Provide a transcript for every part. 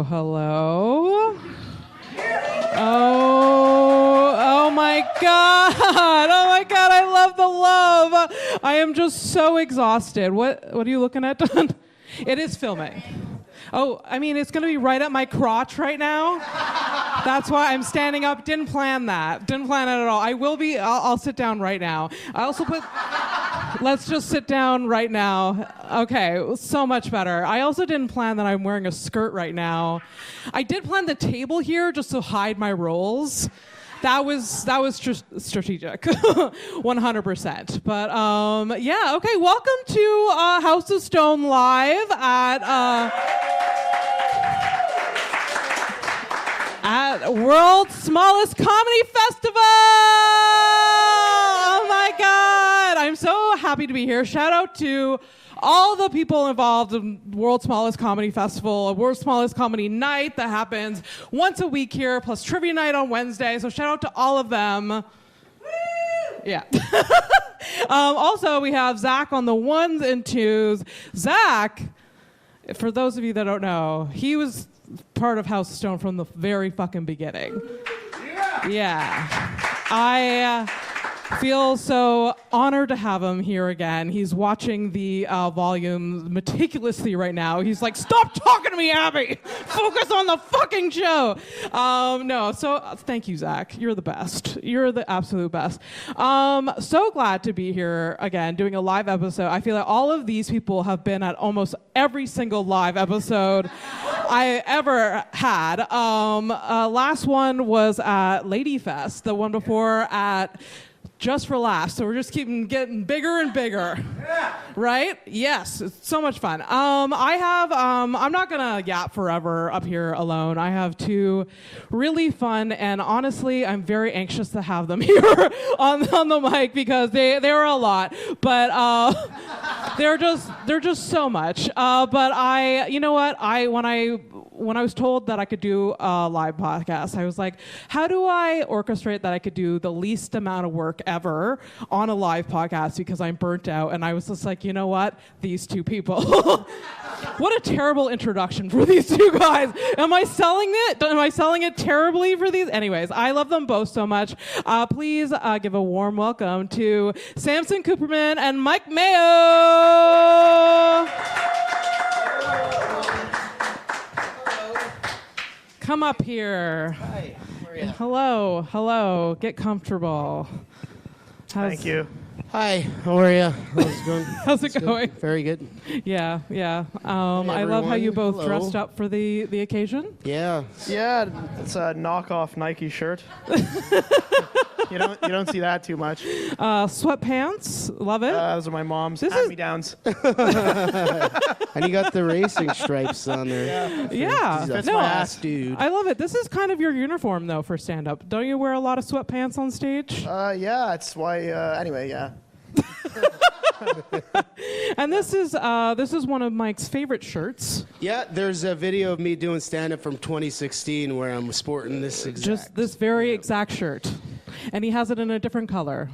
Hello. Oh my God. Oh my God, I love the love. I am just so exhausted. What are you looking at, Don? It is filming. Oh, I mean, it's going to be right at my crotch right now. That's why I'm standing up. Didn't plan that. Didn't plan it at all. I'll sit down right now. I also let's just sit down right now. Okay, so much better. I also didn't plan that I'm wearing a skirt right now. I did plan the table here just to hide my rolls. That was strategic, 100%. But yeah, okay. Welcome to House of Stone live at World's Smallest Comedy Festival. Oh my God, I'm so happy to be here. Shout out to all the people involved in World's Smallest Comedy Festival, a World's Smallest Comedy Night that happens once a week here, plus trivia night on Wednesday. So shout out to all of them. Woo! Yeah. Also, we have Zach on the ones and twos. Zach, for those of you that don't know, he was part of House of Stone from the very fucking beginning. Yeah. I feel so honored to have him here again. He's watching the volume meticulously right now. He's like, stop talking to me, Abby! Focus on the fucking show! Thank you, Zach. You're the best. You're the absolute best. So glad to be here again, doing a live episode. I feel like all of these people have been at almost every single live episode I ever had. Last one was at Lady Fest. The one before at Just for Laughs. So we're just getting bigger and bigger. Yeah. Right? Yes. It's so much fun. I'm not going to yap forever up here alone. I have two really fun, and honestly, I'm very anxious to have them here on the mic because they were a lot, but they're just so much. But you know what? When I was told that I could do a live podcast, I was like, how do I orchestrate that I could do the least amount of work ever on a live podcast, because I'm burnt out. And I was just like, you know what? These two people. What a terrible introduction for these two guys. Am I selling it? Am I selling it terribly for these? Anyways, I love them both so much. Please give a warm welcome to Samson, Cooperman, and Mike Mayo. Come up here. Hi. How are you? Hello. Get comfortable. Thank you. Hi. How are you? How's it going? How's it going? Very good. Yeah. Hey, I love how you both hello. dressed up for the occasion. Yeah. Yeah, it's a knockoff Nike shirt. You don't see that too much. Sweatpants. Love it. Those are my mom's hand-me-downs. And you got the racing stripes on there. Yeah. That's No, my ass, dude. I love it. This is kind of your uniform, though, for stand-up. Don't you wear a lot of sweatpants on stage? Yeah, it's why. Anyway, yeah. And this is one of Mike's favorite shirts. Yeah, there's a video of me doing stand-up from 2016 where I'm sporting this exact. Just this very exact shirt. And he has it in a different color.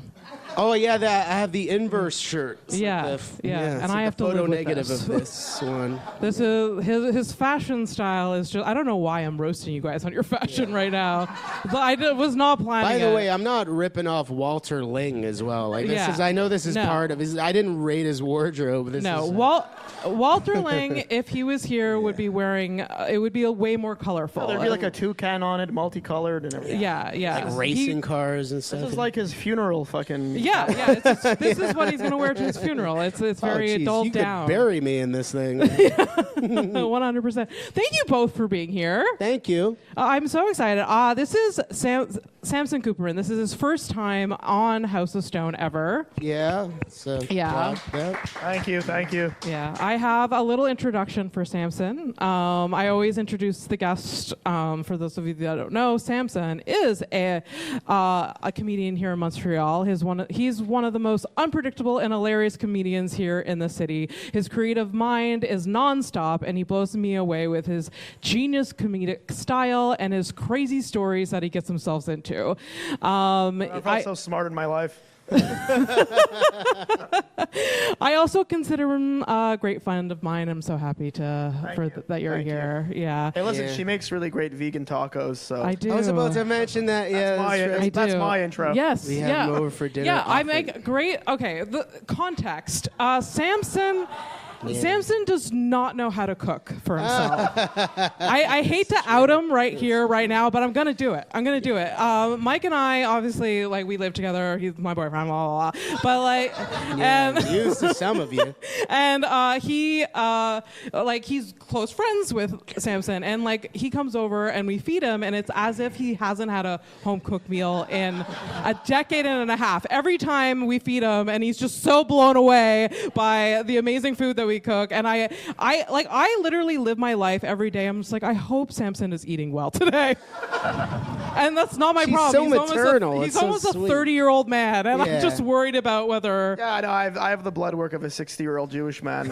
Oh yeah, I have the inverse shirt. It's Yeah, like and it's I like have the to photo live with negative this. of this one. This is his fashion style is just. I don't know why I'm roasting you guys on your fashion right now, but I was not planning. By the it. way, I'm not ripping off Walter Ling as well. Like Yeah. I know this is No. part of his. I didn't rate his wardrobe. Walter Ling, if he was here, would be wearing. It would be a way more colorful. There'd be like a toucan on it, multicolored and everything. Yeah. like racing cars and stuff. This is like his funeral fucking. Yeah. This is what he's going to wear to his funeral. It's very geez, dulled you down. could bury me in this thing. 100%. Thank you both for being here. Thank you. I'm so excited. This is Samson Cooperman. This is his first time on House of Stone ever. Yeah. So Yeah. Thank you. Yeah, I have a little introduction for Samson. I always introduce the guest. For those of you that don't know, Samson is a comedian here in Montreal. He's one of the most unpredictable and hilarious comedians here in the city. His creative mind is nonstop, and he blows me away with his genius comedic style and his crazy stories that he gets himself into. I felt so smart in my life. I also consider him a great friend of mine. I'm so happy that you're Thank you. here. Yeah. Hey, listen, Yeah. she makes really great vegan tacos. So I do. I was about to mention that. Yeah, that's my intro. Yes. We have him over for dinner Yeah, I often. make great. Okay, the context. Samson. Samson does not know how to cook for himself. I hate to out him right here, right now, but I'm gonna do it. Mike and I, obviously, like we live together. He's my boyfriend, blah blah blah. But like, and used to some of you. and he's close friends with Samson, and like he comes over and we feed him, and it's as if he hasn't had a home cooked meal in a decade and a half. Every time we feed him, and he's just so blown away by the amazing food that we cook. And I literally live my life every day. I'm just like, I hope Samson is eating well today. And that's not my She's problem. so maternal. He's It's so almost a sweet. 30-year-old man, and I'm Yeah. just worried about whether. Yeah, I know. I have the blood work of a 60-year-old Jewish man.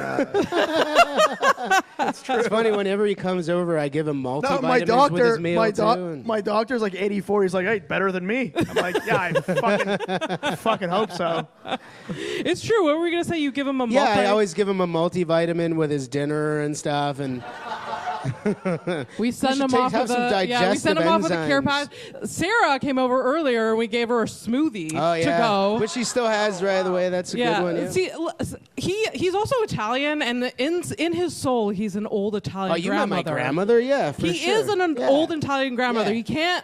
It's funny. Whenever he comes over, I give him No, multivitamins my with doctor, his meal too. and- my doctor's like 84. He's like, hey, better than me. I'm like, yeah, I fucking hope so. It's true. What were we gonna say? You give him a Yeah, multi- I always give him a multivitamin with his dinner and stuff, and We send should him take- off have with some a we send him off with a care enzymes. package. Sarah came over earlier and we gave her a smoothie oh yeah, to go. which he still has right away. That's a good one. Yeah. See, he's also Italian, and in his soul, he's an old Italian Oh, you met my grandmother. grandmother? Yeah, for He sure. is an Yeah. old Italian grandmother. Yeah.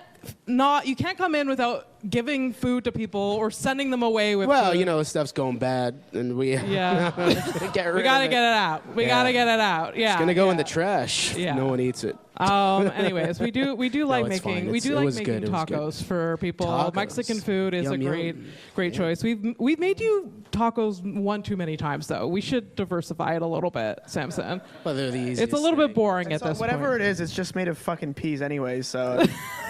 You can't come in without giving food to people or sending them away with Well, food. you know, stuff's going bad, and we Yeah. get rid We gotta of get it out. We Yeah. gotta get it out. Yeah. It's gonna go in yeah. the trash. Yeah. No one eats it. Anyways, we do like it's fine. making we It do like was making good. It was good. tacos for people. Tacos. Mexican food is Yum, a great yum. great choice. We've made you tacos one too many times though. We should diversify it a little bit, Samson. Well, they're the easiest. It's a little bit boring at So this whatever point. it is, it's just made of fucking peas anyway. So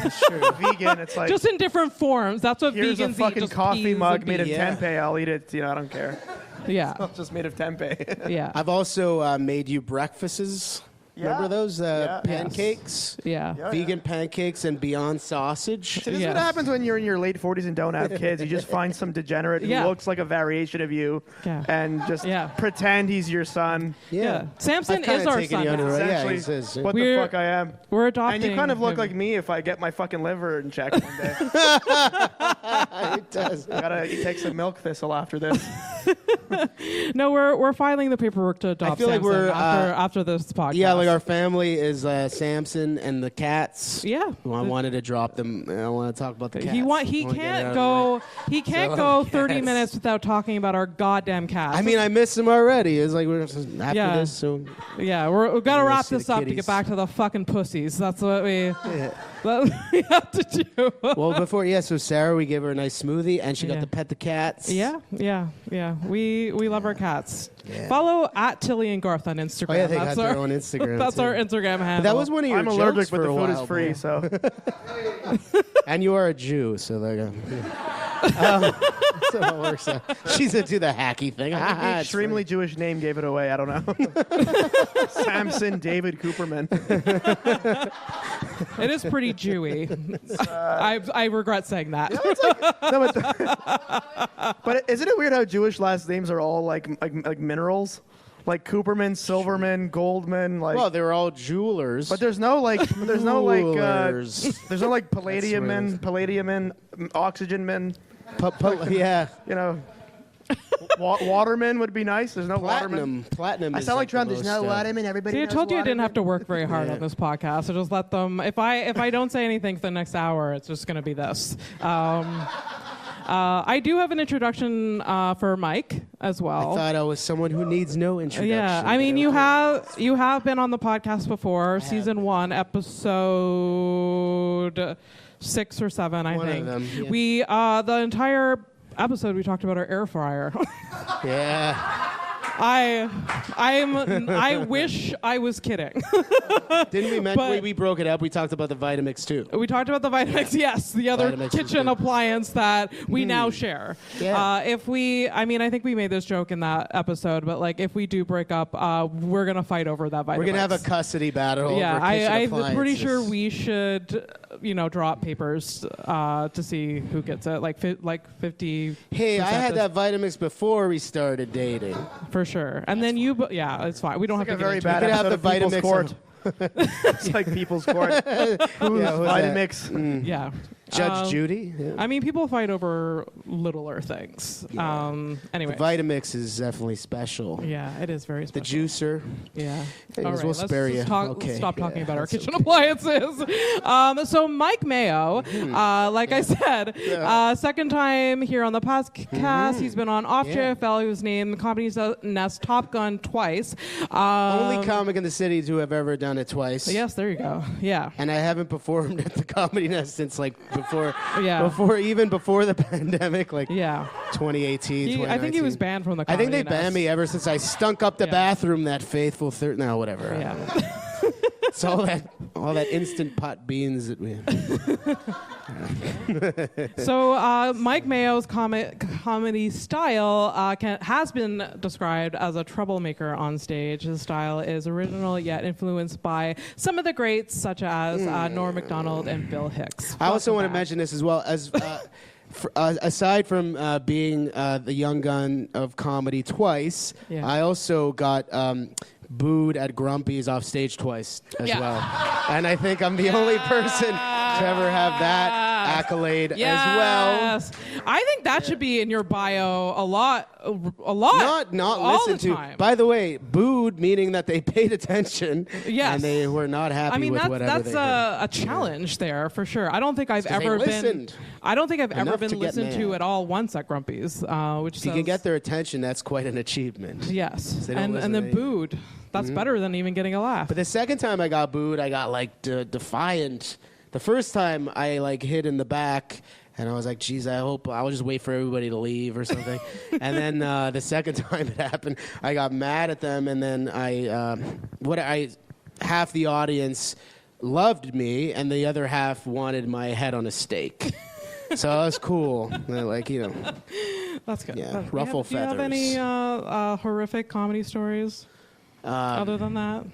it's true. Vegan. It's like Just in different forms. That's what here's a vegans eat. fucking Just coffee peas mug and made of beans. Yeah. tempeh. I'll eat it. I don't care. Yeah, It's just made of tempeh. yeah, I've also made you breakfasts. Remember those Yeah. pancakes? yeah. Yeah. Vegan pancakes and Beyond sausage. This is Yes. what happens when you're in your late 40s and don't have kids. You just find some degenerate Yeah. who looks like a variation of you Yeah. and just Yeah. pretend he's your son. Yeah. Samson I've kinda is our taken son you under now. it. Yeah, Essentially, he says, what We're- the fuck I am. We're adopting. And you kind of look him. like me if I get my fucking liver in check one day. It does. Gotta take some milk thistle after this. No, we're filing the paperwork to adopt feel like Samson we're, after this podcast. Yeah, like our family is Samson and the cats. Yeah. Well, I wanted to drop them. I want to talk about the cats. He I wanna get it can't out of go 30 cats. minutes without talking about our goddamn cats. I mean, I miss them already. It's like we're after Yeah. this, so yeah, we've got to We're wrap gonna see this the up to kitties. get back to the fucking pussies. That's what we have to do. well before so Sarah, we gave her a nice smoothie, and she Yeah. got to pet the cats. Yeah. We love our cats. Yeah. Follow at Tilly and Garth on Instagram. Oh yeah, they That's got our, their own Instagram. That's too. our Instagram handle. That was one of your I'm jokes allergic, for but the a food is while, free, man. so. And you are a Jew, so like, so it works out. She's do the hacky thing. The extremely Jewish name gave it away. I don't know. Samson David Cooperman. It is pretty Jewy. I regret saying that. No, but isn't it weird how Jewish last names are all like minerals? Like Cooperman, Silverman, Goldman, like. Well, they were all jewelers. But there's no like Jewelers. there's no like palladium, oxygen men. Yeah. You know, Waterman would be nice. There's no Waterman. Platinum. I is sound like the Trump. There's most, no Waterman. Everybody. See, I knows told you I didn't Waterman. have to work very hard Yeah. on this podcast. I just let them. If I don't say anything for the next hour, it's just going to be this. I do have an introduction for Mike as I well. thought I was someone who needs no introduction. Yeah, I mean, but okay. you have been on the podcast before, season 1, episode 6 or 7, I One of think. them, yeah. We the entire episode we talked about our air fryer. Yeah. I wish I was kidding. Didn't we broke it up? We talked about the Vitamix too. We talked about the Vitamix, yes, the other Vitamix kitchen appliance that we now share. Yeah. I think we made this joke in that episode, but like if we do break up, we're gonna fight over that Vitamix. We're gonna have a custody battle. Yeah, over kitchen I'm appliances. pretty sure we should, draw up papers to see who gets it, like 50. Hey, I had that Vitamix before we started dating. For sure. And then it's fine. We don't have Like to a very get into bad You could have episode the of People's Vitamix Court. It's like People's Court. Who's Yeah, who's Vitamix? it. Yeah. Judge Judy. Yeah. I mean, people fight over littler things. Anyway. The Vitamix is definitely special. Yeah, it is very The special. juicer. Yeah. Anyways, All right, we'll spare you. let's stop talking about our that's kitchen appliances. So Mike Mayo, like I said, second time here on the podcast. He's been on Off Jfl. He was named the Comedy Nest Top Gun twice. Only comic in the city to have ever done it twice. Yes, there you go. Yeah. And I haven't performed at the Comedy Nest since before the pandemic, Yeah. 2018, I think he was banned from the I Comedy think they Nest. banned me ever since I stunk up the bathroom that faithful whatever. Yeah. It's all that instant pot beans that we So Mike Mayo's comedy style has been described as a troublemaker on stage. His style is original yet influenced by some of the greats such as Norm Macdonald and Bill Hicks. I also want to Welcome back. mention this as well as aside from being the young gun of comedy twice, Yeah. I also got booed at Grumpy's off stage twice as well. And I think I'm the only person to ever have that accolade as well. Yes. I think that should be in your bio a lot. Not all listened the to. time. By the way, booed meaning that they paid attention Yes. and they were not happy with whatever that's they heard. a challenge there for sure. I don't think I've 'cause they ever been. listened I don't think I've ever enough to been get listened to mad. at all once at Grumpy's, which If you can get their attention, that's quite an achievement. yes, they don't and listen then to you. booed. That's better than even getting a laugh. But the second time I got booed, I got defiant. The first time I hid in the back, and I was like, "Geez, I'll just wait for everybody to leave or something." And then the second time it happened, I got mad at them, and then half the audience loved me, and the other half wanted my head on a stake. So that was cool. That's good. Yeah, ruffle do you have any horrific comedy stories other than that?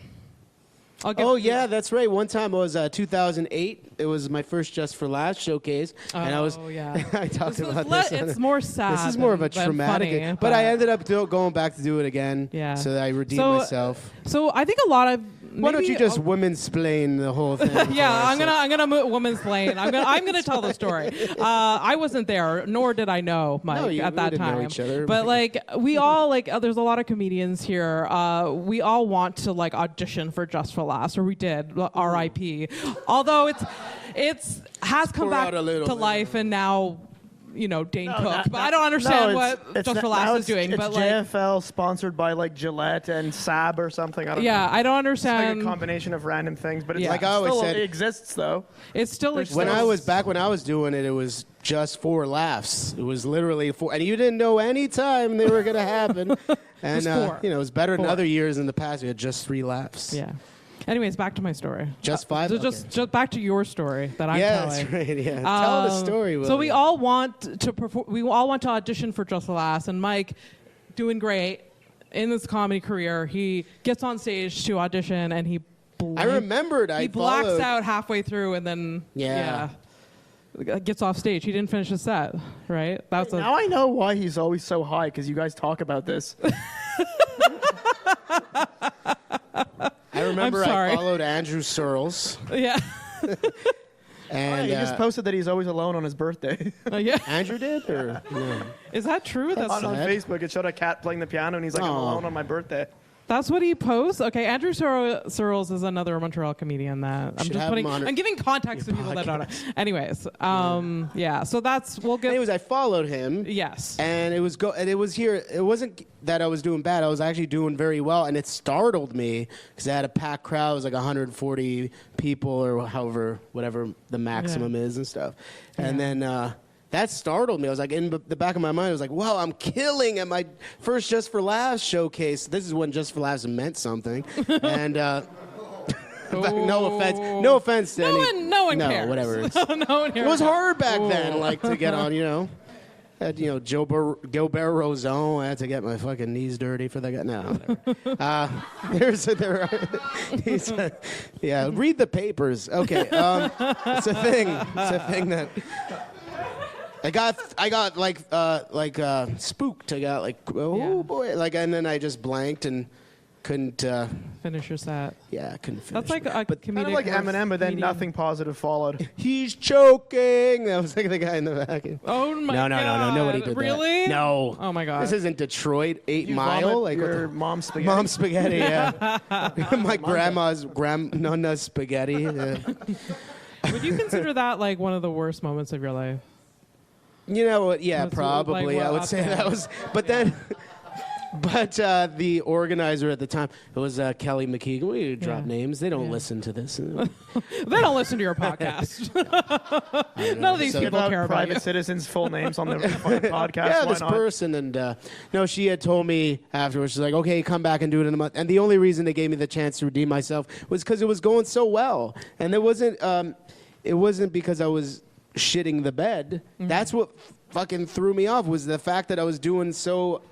That's right. One time it was 2008. It was my first Just for Laughs showcase, and I was. I talked about this. It's more sad. This is more of a than traumatic, funny, but I ended up going back to do it again. Yeah. So that I redeemed myself. So I think a lot of. Why don't you just women-splain the whole thing? Yeah, I'm gonna woman's plane. I'm gonna tell the story. I wasn't there, nor did I know Mike at that we didn't time. know each other. But we all there's a lot of comedians here. We all want to audition for Just for Laughs, or we did. R.I.P. Although it's has come back out a little to bit. life, and now. Dane Cook, but I don't understand what Just for Laughs is doing. It's But JFL sponsored by Gillette and Saab or something. I don't know. I don't It's like understand. a combination of random things, but it's Yeah. Like I always still, said- it exists though. It's still There's When exists. I was doing it, it was just for laughs. It was literally for, and you didn't know any time they were gonna happen. And four. it was better than Four. other years in the past. We had just 3 laughs. Yeah. Anyways, back to my story. Just 5. So Okay. just back to your story that I'm Yeah, telling. that's right. Yeah, tell the story. So we William. all want to we all want to audition for Just for Laughs, and Mike, doing great in his comedy career, he gets on stage to audition, and he I remembered. he I blacks followed. out halfway through, and then gets off stage. He didn't finish his set, right? That's Now I know why he's always so high, because you guys talk about this. I remember I'm sorry. I followed Andrew Searles. yeah. And he just posted that he's always alone on his birthday. Yeah. Andrew did? Or no? Is that true? That's on sad. Facebook, it showed a cat playing the piano, and he's like, I'm Aw. alone on my birthday. That's what he posts. Okay, Andrew Searles is another Montreal comedian that I'm Should just have putting. him on I'm giving context to people that don't know. Anyways, yeah. So we'll get. Anyways, I followed him. Yes. And it was here. It wasn't that I was doing bad. I was actually doing very well, and it startled me because I had a packed crowd. It was 140 people, or whatever the maximum is and stuff. And then that startled me. I was like, in the back of my mind, I was like, wow, I'm killing at my first Just for Laughs showcase. This is when Just for Laughs meant something. And no offense to no one cares. Whatever. No one cares. It was hard back then, like, to get on, Had, Gilbert Rozon. I had to get my fucking knees dirty for that guy. No, whatever. Read the papers. Okay, it's a thing. It's a thing that I got like spooked. I got like, boy, like, and then I just blanked and couldn't finish your set. Yeah, I couldn't finish. That's like a comedic. Kind of like Eminem, but then nothing positive followed. He's choking. That was like the guy in the back. Oh my god! No, nobody did really? that. No. Oh my god! This isn't Detroit, 8 You Mile. vomit Like your mom's spaghetti. Mom's spaghetti. Yeah. My grandnonna's spaghetti. Yeah. Would you consider that like one of the worst moments of your life? You know what? Yeah, What's probably. like, I would say that was. But then. But the organizer at the time, it was Kelly McKeegan. We drop names. They don't listen to this. They don't listen to your podcast. None of these people care about private you. citizens' full names on the podcast. Yeah, Why this not? person. And no, she had told me afterwards, she's like, okay, come back and do it in a month. And the only reason they gave me the chance to redeem myself was because it was going so well. And it wasn't because I was shitting the bed. Mm-hmm. That's what fucking threw me off, was the fact that I was doing so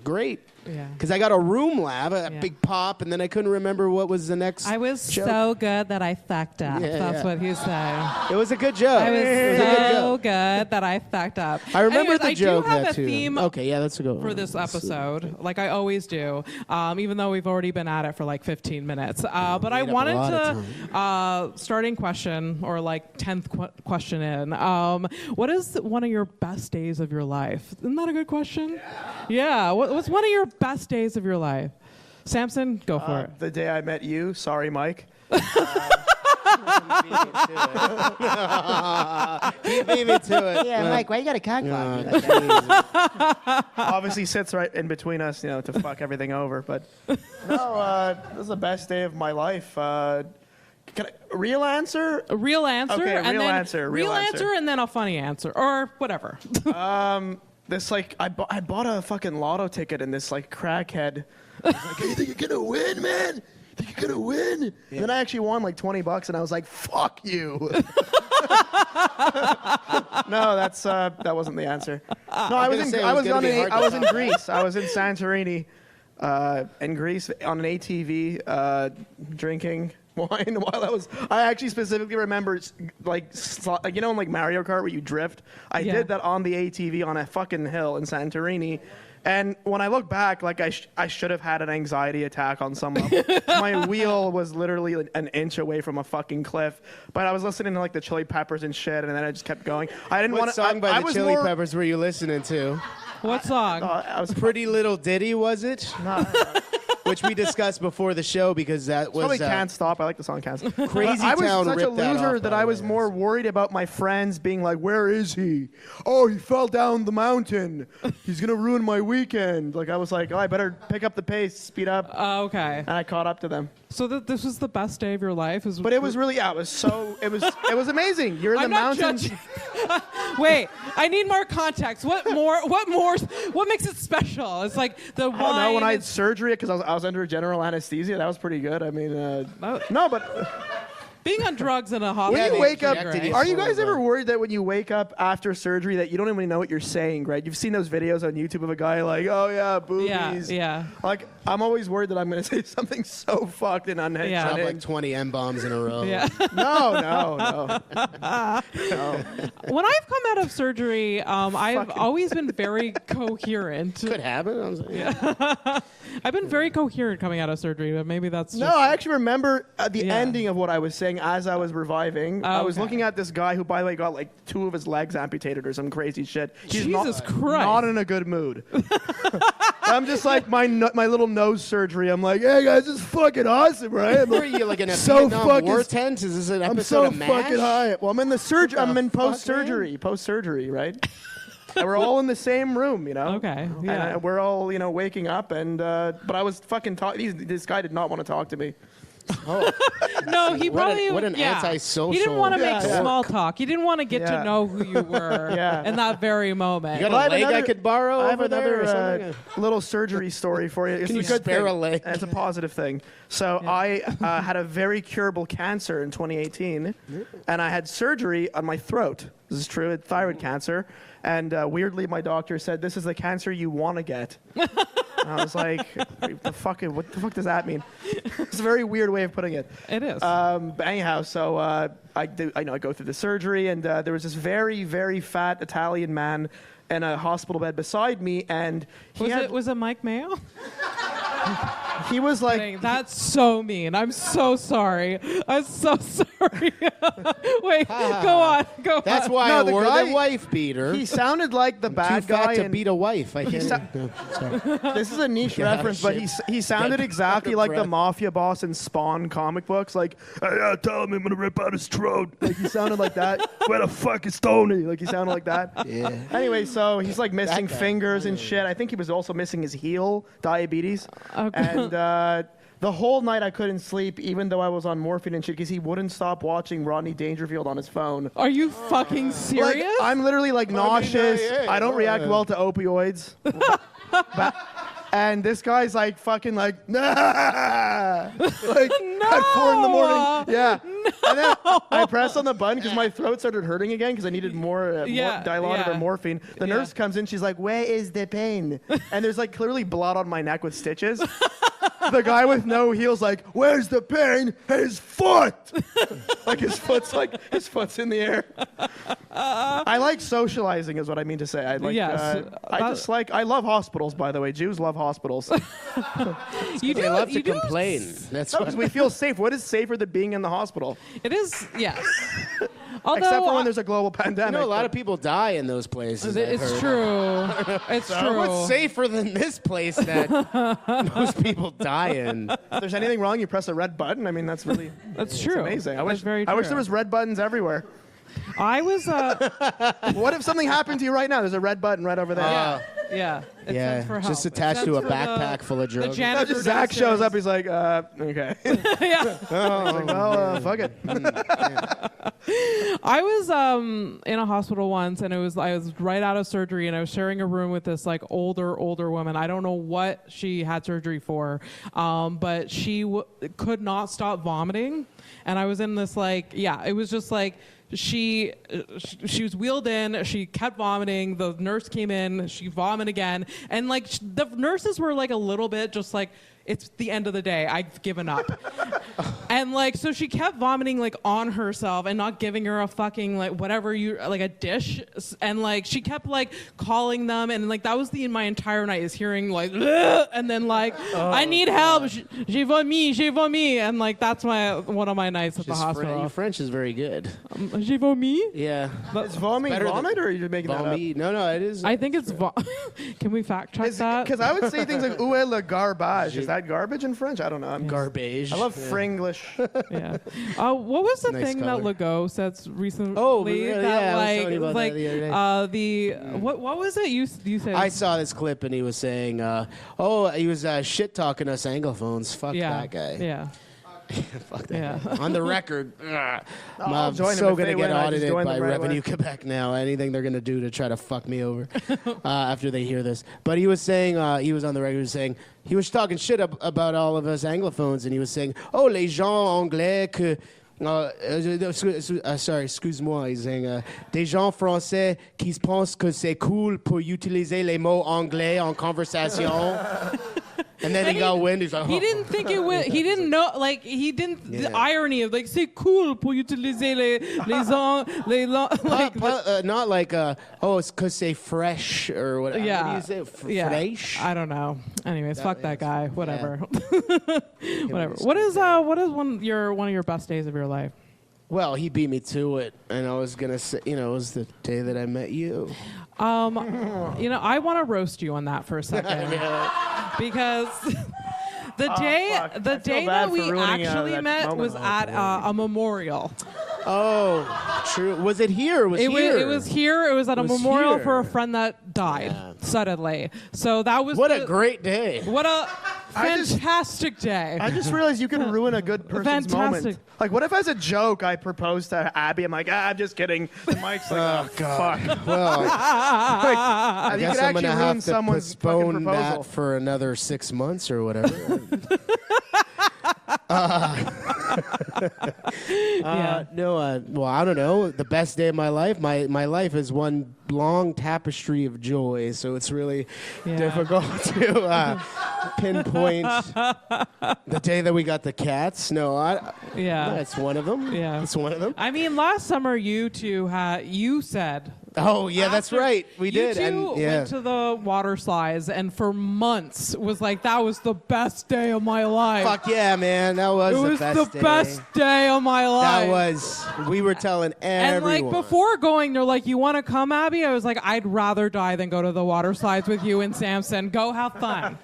great. Yeah. Because I got a room lab, a big pop, and then I couldn't remember what was the next I was joke. so good that I fucked up. That's what he said. It was a good joke. I was It a good so joke. good that I fucked up. I remember Anyways, the joke. I do have that a too. theme Okay, yeah, let's go for this episode, like I always do, even though we've already been at it for like 15 minutes. But I wanted to, starting question, or like 10th question in, what is one of your best days of your life? Isn't that a good question? Yeah. What's one of your best days of your life? Samson, go for it. The day I met you. Sorry, Mike. He beat me to it. Yeah, Mike, why you got a cock block? Obviously sits right in between us, to fuck everything over. But no, this is the best day of my life. Real answer? A real answer? Okay, and real then answer. Real answer, and then a funny answer, or whatever. This I bought a fucking lotto ticket, and this like crackhead was like, "Hey, you think you're gonna win, man? You think you're gonna win?" Yeah. And then I actually won like $20, and I was like, "Fuck you." No, that wasn't the answer. No, I was in Greece. I was in Santorini, in Greece on an ATV, drinking wine while I actually specifically remember, like, in like Mario Kart where you drift. I did that on the ATV on a fucking hill in Santorini. And when I look back, like I should have had an anxiety attack on some level. My wheel was literally like an inch away from a fucking cliff. But I was listening to like the Chili Peppers and shit, and then I just kept going. I didn't want What to. song by the Chili Peppers were you listening to? What song? I was Pretty Little Ditty, was it? No. Which we discussed before the show, because that was Probably Can't Stop. I like the song Can't Stop. Crazy I was Town such a ripped that loser off, that by I the was way. more worried about my friends being like, "Where is he? Oh, he fell down the mountain. He's gonna ruin my weekend." Like I was like, "Oh, I better pick up the pace, speed up." Okay. And I caught up to them. So this was the best day of your life? But it was really, it was amazing. You're in the mountains. Wait, I need more context. What makes it special? It's like the wine. I don't know, when I had surgery, because I was under general anesthesia, that was pretty good. I mean, no, but being on drugs in a hospital. when you wake up, injected you are you full guys of ever worried that when you wake up after surgery that you don't even know what you're saying, right? You've seen those videos on YouTube of a guy like, "Oh yeah, boobies." Yeah. Like, I'm always worried that I'm going to say something so fucked and unhinged. Yeah. Drop like 20 M-bombs in a row. Yeah. No. When I've come out of surgery, I've always been very coherent. Could happen. I've been very coherent coming out of surgery, but maybe that's just... No, I actually remember the ending of what I was saying as I was reviving. I was looking at this guy who, by the way, got like 2 of his legs amputated or some crazy shit. He's Jesus Christ. Not in a good mood. I'm just like, my little nose surgery. I'm like, "Hey guys, this is fucking awesome, right?" Were you like in a So Vietnam fucking- War tent? Is this an I'm episode so of MASH? fucking high. Well, I'm in the surgery. I'm in fuck, post-surgery, right? And we're all in the same room, Okay, yeah. And we're all, waking up. And but I was fucking talking. This guy did not want to talk to me. No, he probably what an antisocial. He didn't want to make Yeah. small talk. He didn't want to get to know who you were Yeah. in that very moment. You got a leg I could borrow I have over there or another something? little surgery story for you. It's Can a you good spare thing, a leg? and it's a positive thing. So I had a very curable cancer in 2018, and I had surgery on my throat. This is true. It's thyroid cancer. And weirdly, my doctor said, this is the cancer you want to get. And I was like, what the fuck does that mean? It's a very weird way of putting it. It is. But anyhow, so I go through the surgery, and there was this very, very fat Italian man in a hospital bed beside me, and was it Mike Mayo? he was like, That's so mean. I'm so sorry. I'm so sorry. Wait, go on. That's why No, I the wore guy- the wife beater. he sounded like the bad Too fat guy to in- beat a wife. I can't. No, sorry. This is a niche Get out of reference, but shit. he sounded Get exactly out of like the breath. mafia boss in Spawn comic books. Like, hey, tell him I'm gonna rip out his throat. Like he sounded like that. Where the fuck is Tony? Like he sounded like that. Yeah. Anyway, so he's like missing guy. fingers and shit. I think he was also missing his heel, diabetes. Okay. And the whole night I couldn't sleep, even though I was on morphine and shit, because he wouldn't stop watching Rodney Dangerfield on his phone. Are you fucking serious? Like, I'm literally like nauseous. I don't react well to opioids. And this guy's like fucking like, nah! Like at 4 in the morning. Yeah. And then I pressed on the button because my throat started hurting again because I needed more Dilaudid or morphine. The nurse comes in. She's like, where is the pain? And there's like clearly blood on my neck with stitches. The guy with no heels like, where's the pain? His foot! his foot's in the air. I like socializing is what I mean to say. I like, Yes. I love hospitals, by the way. Jews love hospitals. They love to complain. That's Because we feel safe. What is safer than being in the hospital? It is, yes. Although, Except for when there's a global pandemic. You know, a lot of people die in those places. it's true. It's true. What's safer than this place that most people die in? If there's anything wrong, you press a red button. I mean, that's really That's true. amazing. I That's very I wish true. there was red buttons everywhere. I was. What if something happened to you right now? There's a red button right over there. Yeah. It stands for Yeah, help. just It attached to stands a for backpack full of the drugs. janitor Just Zach downstairs. shows up. He's like, okay. Yeah. Well, fuck it. I was in a hospital once, and I was right out of surgery, and I was sharing a room with this like older woman. I don't know what she had surgery for, but she could not stop vomiting, and I was in this it was just like. She was wheeled in. She kept vomiting. The nurse came in. She vomited again, and the nurses were like a little bit just like, it's the end of the day. I've given up. And so she kept vomiting on herself and not giving her a fucking a dish. And she kept calling them, and that was my entire night is hearing "Ugh," and then I need help. J'ai vomi, and that's one of my nights at the hospital. Your French is very good. J'ai vomi. Yeah. Is vomit better than vomit, or are you just making that up? Vomit. No, it is. I think it's Can we fact check that? Because I would say things like "Où est le garbage?" Is that garbage in French? I don't know. I'm garbage. I love Fringlish. Yeah. What was the Nice thing color. that Legault said recently? Oh, yeah, I was talking about that the other day. What was it you said? I saw this clip and he was saying, he was shit talking us Anglophones. Fuck that guy. Yeah. Fuck that Yeah. guy. On the record, I'll I'm join so them if going to they get win. I just audited join by them right Revenue away. Quebec now. Anything they're going to do to try to fuck me over after they hear this. But he was saying, he was on the record saying, he was talking shit about all of us Anglophones, and he was saying, oh, les gens anglais que... sorry, excuse-moi, he's saying, des gens français qui pensent que c'est cool pour utiliser les mots anglais en conversation. And then he got wind. He's like, he didn't think it was. He didn't know. He didn't. The irony of c'est cool pour utiliser not like it's because they fresh or whatever. Yeah. What do you say? Fresh? I don't know. Anyways, fuck that guy. Whatever. Whatever. What is one of your best days of your life? Well, he beat me to it, and I was gonna say, it was the day that I met you. I want to roast you on that for a second because the day that we actually met was at a memorial. Oh, true. Was it here? It was here. It was at a memorial for a friend that died suddenly. So that was a great day. Fantastic day. I just realized you can ruin a good person's Fantastic. moment. Like, what if as a joke I propose to Abby? I'm like, I'm just kidding. And Mike's like, oh, fuck. Well, Like, you guess could I'm actually gonna ruin have to someone's fucking postpone proposal. that for another 6 months or whatever. Well, I don't know. The best day of my life. My life is one long tapestry of joy, so it's really difficult to pinpoint the day that we got the cats. No, that's one of them. Yeah, it's one of them. I mean, last summer you two you said. Oh yeah, that's right. We did. You two and, went to the water slides, and for months was like that was the best day of my life. Fuck yeah, man! That was the best day of my life. That was. We were telling everyone. And like before going, they're like, "You want to come, Abby?" I was like, "I'd rather die than go to the water slides with you and Samson. Go have fun."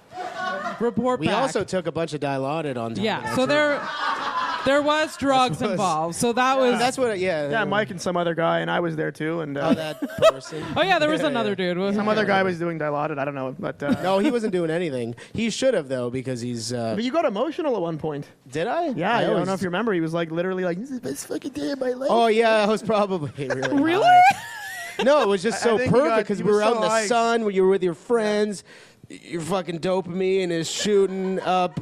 Report we back. also took a bunch of Dilaudid on top. Yeah, so there was drugs involved. So that was. That's what. Yeah, Mike and some other guy, and I was there too. And that person. Oh yeah, there was another dude. Some other guy was doing Dilaudid. I don't know, but no, he wasn't doing anything. He should have though, because he's. But you got emotional at one point. Did I? Yeah, I don't know if you remember. He was like literally like, "This is the best fucking day of my life." Oh yeah, I was probably really. Really? High. No, it was just so think perfect because he we were was out so in the high. sun when you were with your friends. Your fucking dopamine is shooting up,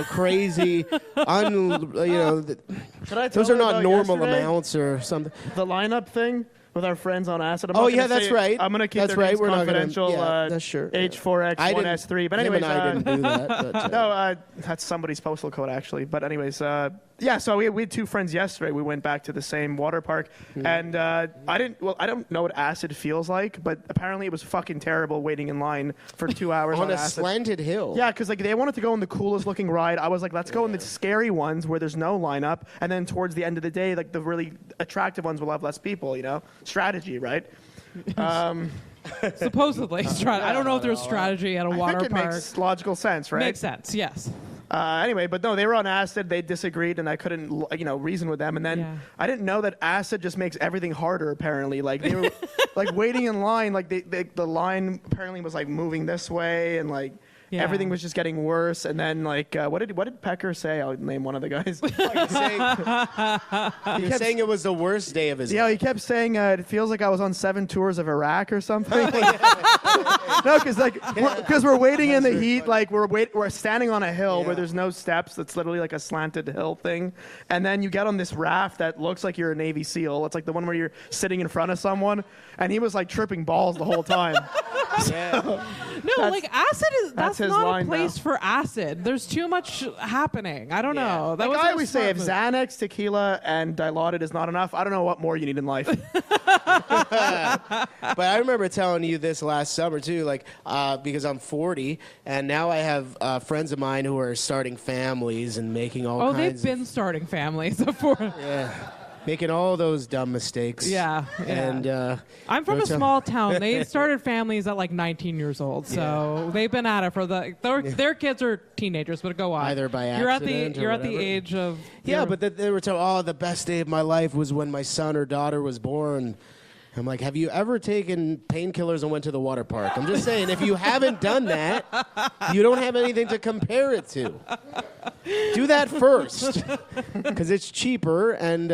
crazy. Should I tell Those are her not about normal yesterday? amounts or something. The lineup thing with our friends on acid. I'm Oh not yeah, gonna that's say- right. I'm gonna keep that's their right. names We're not confidential. gonna. that's sure. H4X, I didn't- 1S3. But him anyways, and I didn't do that. But, no, that's somebody's postal code actually. But anyways, yeah. So we had two friends yesterday. We went back to the same water park, and I don't know what acid feels like, but apparently it was fucking terrible waiting in line for 2 hours on a acid. slanted hill. Yeah, because like they wanted to go on the coolest looking ride. I was like, let's go on the scary ones where there's no lineup, and then towards the end of the day, like the really attractive ones will have less people. Strategy, right? Supposedly, I don't know if there's strategy at a water I think it park. makes logical sense, right? Makes sense. Yes. Anyway, but no, they were on acid. They disagreed, and I couldn't, reason with them. And then I didn't know that acid just makes everything harder. Apparently, like they were like waiting in line. Like the line apparently was like moving this way, and like everything was just getting worse. And then like what did Pecker say? I'll name one of the guys. He was saying it was the worst day of his life. Yeah, he kept saying it feels like I was on 7 tours of Iraq or something. No, because we're waiting in the heat, like we're standing on a hill where there's no steps. It's literally like a slanted hill thing, and then you get on this raft that looks like you're a Navy SEAL. It's like the one where you're sitting in front of someone, and he was like tripping balls the whole time. No, like acid is that's his not line a place now. for acid. There's too much happening. I don't know. That Like wasn't I a always say, if smart move. Xanax, tequila, and Dilaudid is not enough, I don't know what more you need in life. But I remember telling you this last summer too, like because I'm 40 and now I have friends of mine who are starting families and making all Oh, kinds they've been starting families before. making all those dumb mistakes. Yeah. And I'm from a What's up? small town. They started families at like 19 years old, so they've been at it for their kids are teenagers, but go on. Either by you're accident or you're at the whatever. age of Yeah, but they were telling, the best day of my life was when my son or daughter was born. I'm like, have you ever taken painkillers and went to the water park? I'm just saying, if you haven't done that, you don't have anything to compare it to. Do that first, because it's cheaper and...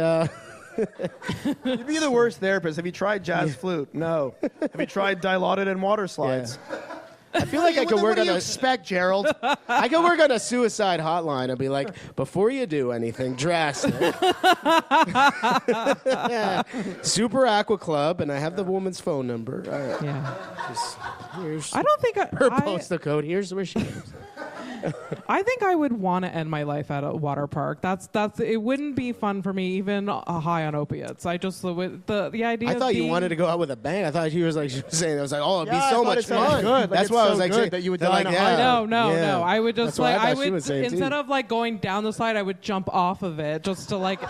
You'd be the worst therapist. Have you tried jazz flute? No. Have you tried Dilaudid and water slides? I feel like I could work on expect, Gerald? I could work on a suicide hotline. I'd be like, before you do anything drastic, Super Aqua Club, and I have the woman's phone number. All right. Yeah. Here's I don't think her postal code. Here's where she is. I think I would want to end my life at a water park. That's it wouldn't be fun for me even high on opiates. I just the idea. I of thought you being- wanted to go out with a bang. I thought she was saying, I was like, oh, it'd be Yeah, I so thought much it sounded fun. good. Like, That's it's why I so was like, good that you would they're die like, on a yeah. high. No. Yeah. I would just That's what I thought she would was saying, instead too. of like going down the slide, I would jump off of it just to like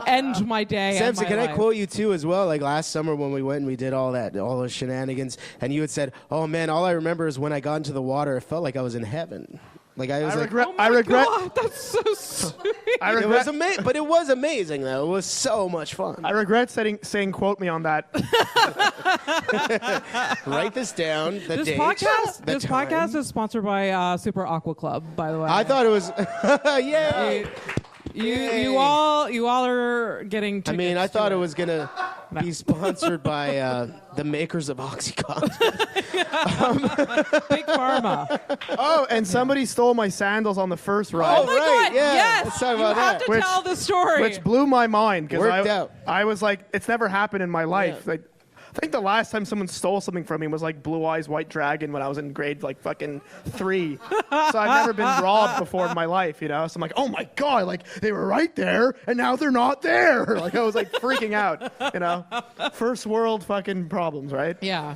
end my day. Samson, and can my I life. quote you too as well? Like last summer when we went and we did all those shenanigans, and you had said, "Oh man, all I remember is when I got into the water, it felt like I was in heaven." Like I was I regret. God, that's so sweet. It was but it was amazing though. It was so much fun. I regret saying quote me on that. Write this down. This podcast is sponsored by Super Aqua Club, by the way. I thought it was. Yeah. You all are getting tickets. I mean, I thought it was gonna be sponsored by the makers of OxyContin. Big Pharma. Oh, and somebody stole my sandals on the first ride. Oh my God! Yeah. Yes, Let's talk you about have that. to tell the story. Which blew my mind because I was like, it's never happened in my life. Yeah. Like, I think the last time someone stole something from me was like Blue Eyes White Dragon when I was in grade like fucking 3. So I've never been robbed before in my life, you know? So I'm like, oh my God, like they were right there and now they're not there. Like I was like freaking out, you know? First world fucking problems, right? Yeah.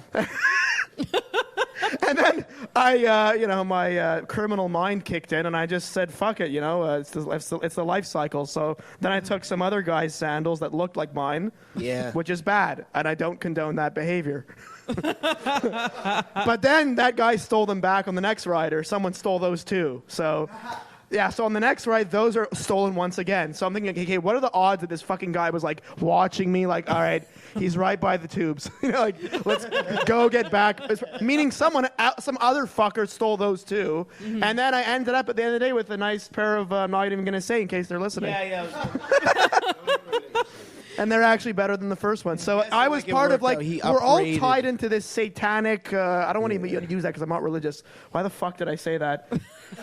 And then my criminal mind kicked in, and I just said, "Fuck it," you know. It's the life cycle. So then I took some other guy's sandals that looked like mine, which is bad, and I don't condone that behavior. But then that guy stole them back on the next ride, or someone stole those too. So. Yeah, so on the next ride, those are stolen once again. So I'm thinking, okay, what are the odds that this fucking guy was like watching me? Like, all right, he's right by the tubes. You know, like, let's go get back. Meaning some other fucker stole those too. Mm-hmm. And then I ended up at the end of the day with a nice pair of, I'm not even going to say in case they're listening. Yeah. And they're actually better than the first one. So I was part of like, we're all tied into this satanic, I don't want to even use that because I'm not religious. Why the fuck did I say that?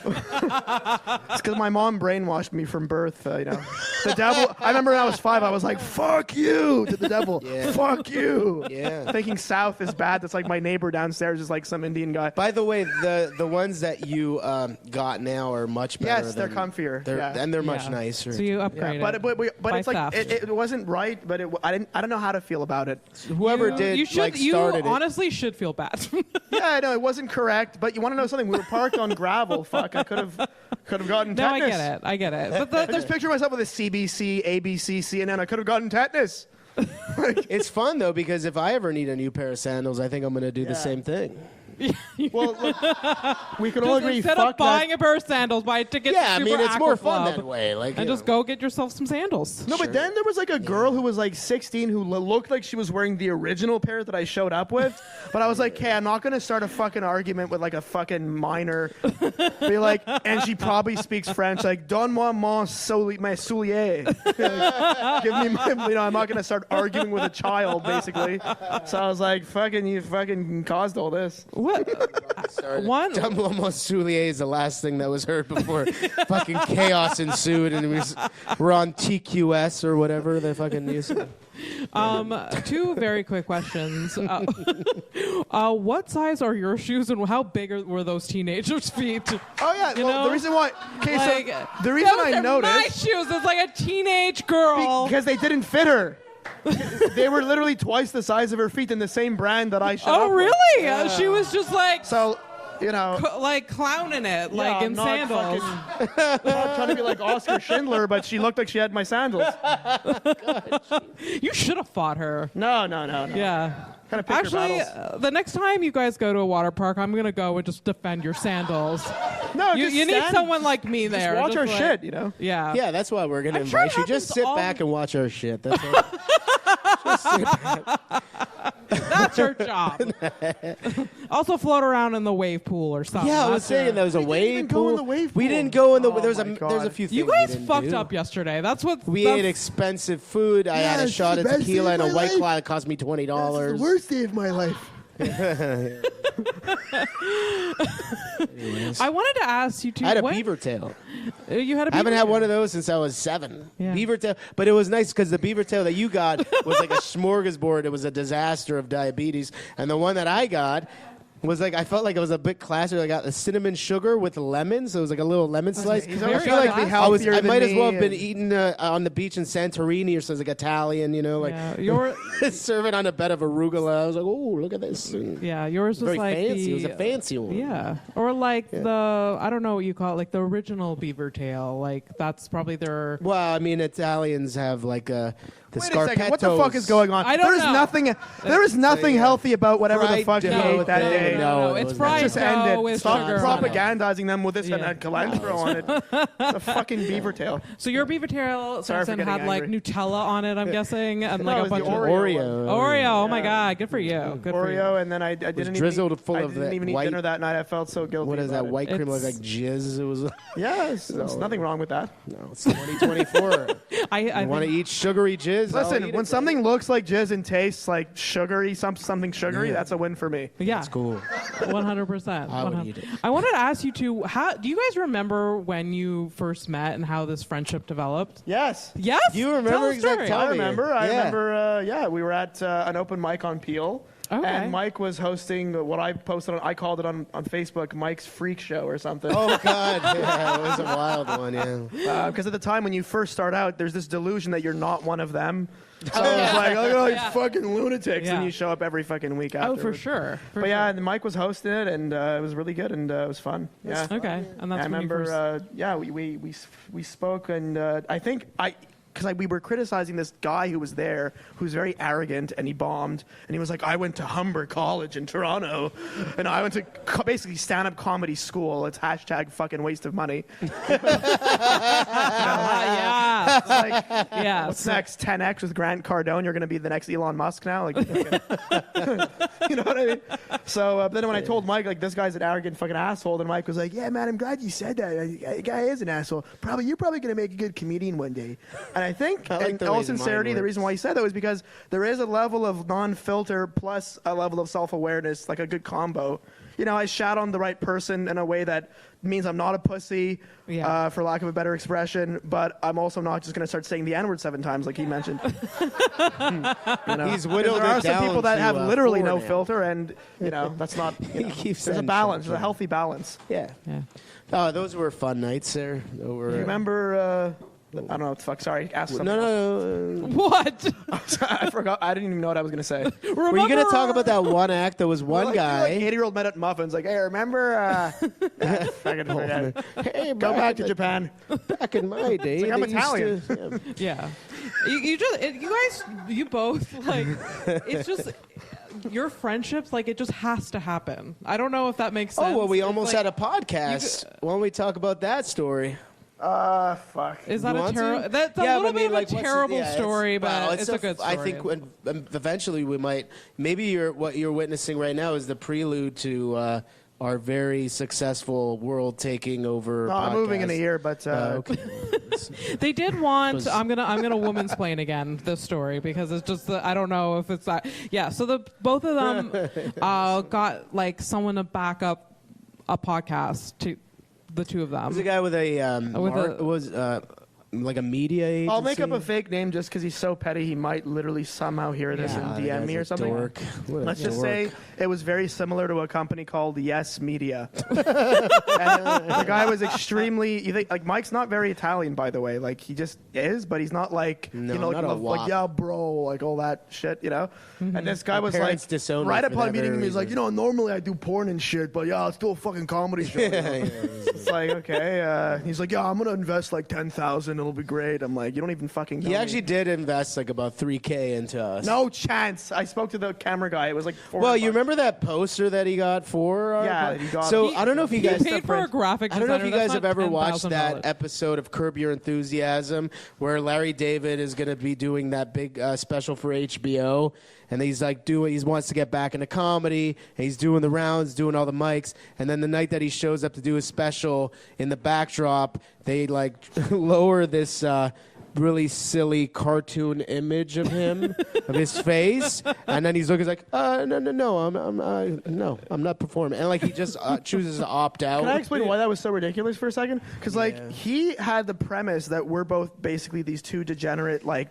It's because my mom brainwashed me from birth, you know. The devil, I remember when I was 5, I was like, fuck you to the devil. Yeah. Fuck you. Yeah. Thinking South is bad. That's like my neighbor downstairs is like some Indian guy. By the way, the ones that you got now are much better. Yes, they're comfier. And they're much nicer. So you upgraded. Yeah, but it's like, it wasn't right, but I don't know how to feel about it. Whoever started it. Honestly should feel bad. Yeah, I know it wasn't correct, but you want to know something? We were parked on gravel. Fuck, I could have gotten tetanus. No, I get it. But I just picture myself with a CBC, ABC, CNN. I could have gotten tetanus. It's fun though because if I ever need a new pair of sandals, I think I'm going to do the same thing. Well, look, we could all agree. Instead of buying a pair of sandals, buy a ticket. Yeah, to I mean it's more fun Club that way. Like, and just go get yourself some sandals. No, but then there was like a girl who was like 16 who looked like she was wearing the original pair that I showed up with. But I was like, hey, I'm not going to start a fucking argument with like a fucking minor. Be like, and she probably speaks French. Like, donne-moi mes souliers. Give me my, I'm not going to start arguing with a child, basically. So I was like, you fucking caused all this. What? Donne-moi souliers is the last thing that was heard before fucking chaos ensued, and we're on TQS or whatever they fucking use. 2 very quick questions. What size are your shoes, and how big were those teenagers' feet? Oh yeah, the reason why. Okay, like, so the reason I noticed. My shoes. It's like a teenage girl. Because they didn't fit her. They were literally twice the size of her feet in the same brand that I showed up really? with. Yeah. She was just like. So. You know, like clowning it, like in sandals. I'm not trying to be like Oscar Schindler, but she looked like she had my sandals. You should have fought her. No. Yeah. Kind of actually, the next time you guys go to a water park, I'm gonna go and just defend your sandals. No, you need someone like me there. Just watch our shit, you know. Yeah. Yeah, that's why we're gonna invite you. Just sit back and watch our shit. That's all. Just sit back. That's your job. Also float around in the wave pool or something. Yeah, I was saying there was a wave pool. Go in the wave pool. We didn't go in the. There's a few things. You guys fucked up yesterday. That's what we ate. Expensive food. I had a shot of tequila and a White Claw that cost me $20. That's the worst day of my life. I wanted to ask you two. I had a beaver tail. You had a beaver I haven't tail? had one of those since I was 7. Yeah. Beaver tail, but it was nice because the beaver tail that you got was like a smorgasbord. It was a disaster of diabetes, and the one that I got was like, I felt like it was a bit classier. I got the cinnamon sugar with lemon, so it was like a little lemon slice. I feel like I might as well have been eating on the beach in Santorini or something, like Italian, you know, like serving on a bed of arugula. I was like, oh, look at this. Yeah, yours was very like fancy. It was a fancy one. Yeah, or like the, I don't know what you call it, like the original beaver tail. Like that's probably their. Well, I mean, Italians have like the Wait a second. What the fuck is going on? I don't know. There is nothing healthy about whatever the fuck you ate that day. way. No, it it's was fried Just dough end it. with Stop sugar. propagandizing them with this and Yeah. cilantro on it. It's a fucking beaver tail. So your beaver tail, Sorry for Samson, getting had like angry. Nutella on it, I'm guessing, and No, like it a was bunch the of Oreo. Oreo. Oh my Yeah. God, good for you. Good for you. Oreo, and then I didn't drizzled even, full I of didn't that even eat white- dinner that night. I felt so guilty. What is that? about it. White cream looked like It's- jizz. It was. Yeah, there's nothing wrong with that. No, it's 2024. I You want to think- eat sugary jizz? I'll Listen, eat when it, something looks like jizz and tastes like sugary, something sugary, that's a win for me. yeah, It's cool. 100%. I would eat it. I wanted to ask you two, how do you guys remember when you first met and how this friendship developed? Yes. Yes. You remember Tell the exactly? story. Tell I me. remember. Yeah. We were at an open mic on Peel. Okay. And Mike was hosting what I posted on, I called it on Facebook, Mike's Freak Show or something. Oh God, yeah, it was a wild one. Yeah. Because at the time when you first start out, there's this delusion that you're not one of them. So I was like, look at all these fucking lunatics, Yeah. and you show up every fucking week Oh, afterwards. for sure. For But yeah, sure. and Mike was hosting it, and it was really good, and it was fun. Yeah. Okay. And that's I when you remember, first... we spoke, and I think because we were criticizing this guy who was there, who's very arrogant, and he bombed, and he was like, I went to Humber College in Toronto, and I went to basically stand-up comedy school. It's hashtag fucking waste of money. yeah. It's like, Yeah. what's next? 10X with Grant Cardone? You're going to be the next Elon Musk now? Like, you know what I mean? So but then when I told Mike, like, this guy's an arrogant fucking asshole, then Mike was like, yeah, man, I'm glad you said that. The guy is an asshole. You're probably going to make a good comedian one day. And I think, I like in the all way his mind sincerity, the works. reason why he said that was because there is a level of non-filter plus a level of self-awareness, like a good combo. You know, I shat on the right person in a way that means I'm not a pussy, Yeah. for lack of a better expression, but I'm also not just going to start saying the N-word 7 times like he mentioned. You know? He's whittled there are it some down people that to, have literally 4 no now. filter, and, you know, that's not... You know, keeps there's a saying balance. shit. There's a healthy balance. Yeah. Yeah. Oh, those were fun nights there. Do you remember... I don't know what the fuck. Sorry. Ask something else. No. What? I forgot. I didn't even know what I was going to say. Were you gonna talk about that one act? There was one Like, guy. 80-year-old met at Muffins. Like, hey, remember... fucking forget. Hey, Go back to Japan. Back in my day, like, I'm they used Italian. to- yeah. Yeah. You guys, you both, like, it's just, your friendships, like, it just has to happen. I don't know if that makes sense. Oh well, we It's almost like, had a podcast. Why don't we talk about that story? Fuck. Is that You a want terrible? to? That's a Yeah, little but I bit mean, of like, a what's- terrible yeah, story, but well, it's a good story. I think eventually we might. Maybe what you're witnessing right now is the prelude to our very successful world taking over. No, I'm moving in a podcast. year, but Okay. They did want. Was- I'm gonna womansplain again this story because it's just I don't know if it's that. Yeah. So both of them got like someone to back up a podcast to the two of them. There's a guy with a like a media agency. I'll make up a fake name just because he's so petty. He might literally somehow hear this Yeah. and DM me or something. Dork. What a Let's just dork. say it was very similar to a company called Yes Media. And the guy was extremely. You think like Mike's not very Italian, by the way. Like he just is, but he's not like No, you know, not a like wop. yeah, bro, like all that shit, you know. And this guy My was parents like, disowned me right for upon that meeting very him, he's like, reason. you know, normally I do porn and shit, but yeah, it's still a fucking comedy show. You know? It's like okay. He's like, yeah, I'm gonna invest like 10,000. It'll be great. I'm like, you don't even fucking. He know actually me. did invest like about $3,000 into us. No chance. I spoke to the camera guy. It was like $400. Well, you remember that poster that he got for? Our Yeah, he got So it. I don't know if you He guys. paid for a graphic I don't know if you designer. guys That's have ever not watched that $10,000. episode of Curb Your Enthusiasm where Larry David is going to be doing that big special for HBO, and he's like he wants to get back into comedy, and he's doing the rounds, doing all the mics, and then the night that he shows up to do his special, in the backdrop, they like lower this. Really silly cartoon image of him, of his face, and then he's looking like, no, I'm not performing, and like he just chooses to opt out. Can I explain why that was so ridiculous for a second? Because like he had the premise that we're both basically these two degenerate like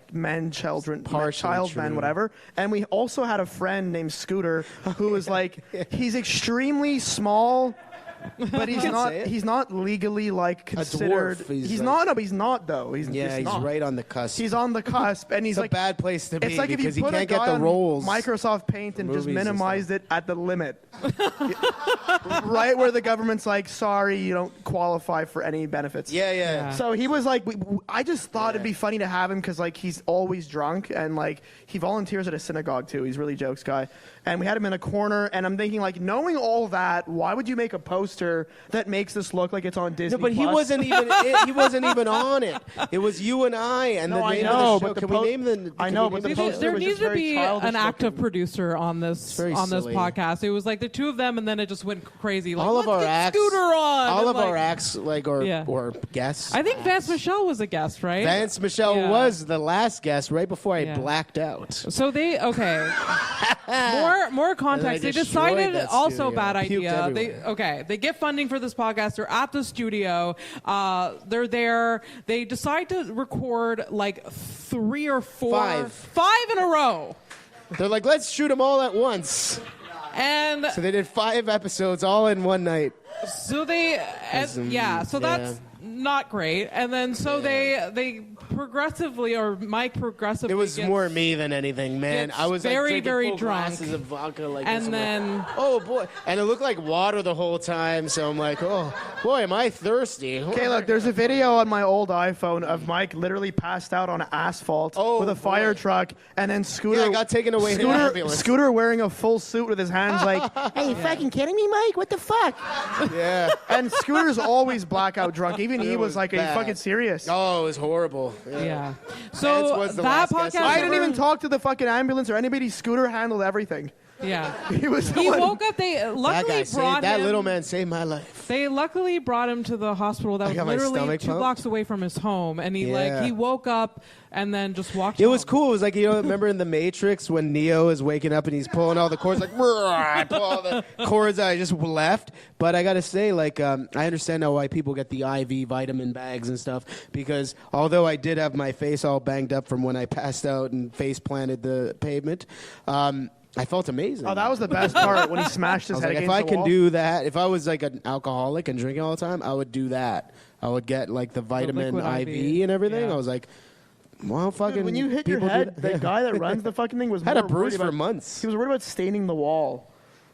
child true. men, whatever. And we also had a friend named Scooter who was like he's extremely small. But he's not legally like considered. dwarf. He's not. No, but he's not though. He's not. right on the cusp. He's on the cusp, and he's it's like a bad place to be it's like if because you he put a can't guy get the on roles. Microsoft Paint and just movies and minimized it at the limit, right where the government's like, sorry, you don't qualify for any benefits. Yeah. So he was like, I just thought it'd be funny to have him because like he's always drunk and like he volunteers at a synagogue too. He's really jokes guy, and we had him in a corner. And I'm thinking like, knowing all that, why would you make a poster that makes this look like it's on Disney? No, but he Plus? wasn't even. He wasn't even on it. It was you and I and No, the I name know, of the show. but Can we name the? I can know, we but name the show? poster There was needs just to very be childish an active looking. producer on this very silly. podcast. It was like the two of them, and then it just went crazy. Like, all of let's our get acts. Scooter on. All and, of like, our acts, or guests. I think Vance Michelle was a guest, right? Vance Michelle Yeah. was the last guest right before I Yeah. blacked out. So they more context. They destroyed decided that also studio. bad Puked idea. everywhere. They get funding for this podcast. They're at the studio. They're there. They decide to record like 3 or 4, 5 in a row. They're like, let's shoot them all at once. And So they did 5 episodes all in one night. so that's not great. And then so they progressively, or Mike progressively, It was gets- more me than anything, man. gets I was very, like drinking very full drunk. glasses of vodka, like And this. I'm like, then- oh boy, and it looked like water the whole time. So I'm like, oh boy, am I thirsty? Okay, look, there's a video on my old iPhone of Mike literally passed out on asphalt with a fire truck, and then Scooter. Yeah, I got taken away in an ambulance. Scooter wearing a full suit with his hands like, Are you fucking kidding me, Mike? What the fuck? Yeah. and Scooter's always blackout drunk. Even he It was was like, "Are you bad. fucking serious?" Oh, it was horrible. Yeah. Vance So was the that last guest. podcast. I didn't never- even talk to the fucking ambulance or anybody. Scooter handled everything. Yeah. He was. the He one- woke up. They That luckily guy brought saved, that him. little man saved my life. They luckily brought him to the hospital that was got my literally stomach 2 pumped. blocks away from his home, and he Yeah. he woke up and then just walked. It was home. cool. It was like, remember in The Matrix when Neo is waking up and he's pulling all the cords, like, I pull all the cords out. I just left. But I got to say, like, I understand now why people get the IV vitamin bags and stuff, because although I did have my face all banged up from when I passed out and face planted the pavement, I felt amazing. Oh, that was the best part when he smashed I his was head like, if against I the can wall. do that, if I was like an alcoholic and drinking all the time, I would do that. I would get like the vitamin liquid IV and everything. Yeah. I was like, well, fucking. Dude, when you hit your people do head, that. the guy that runs the fucking thing was had a more bruise worried for about- months. He was worried about staining the wall.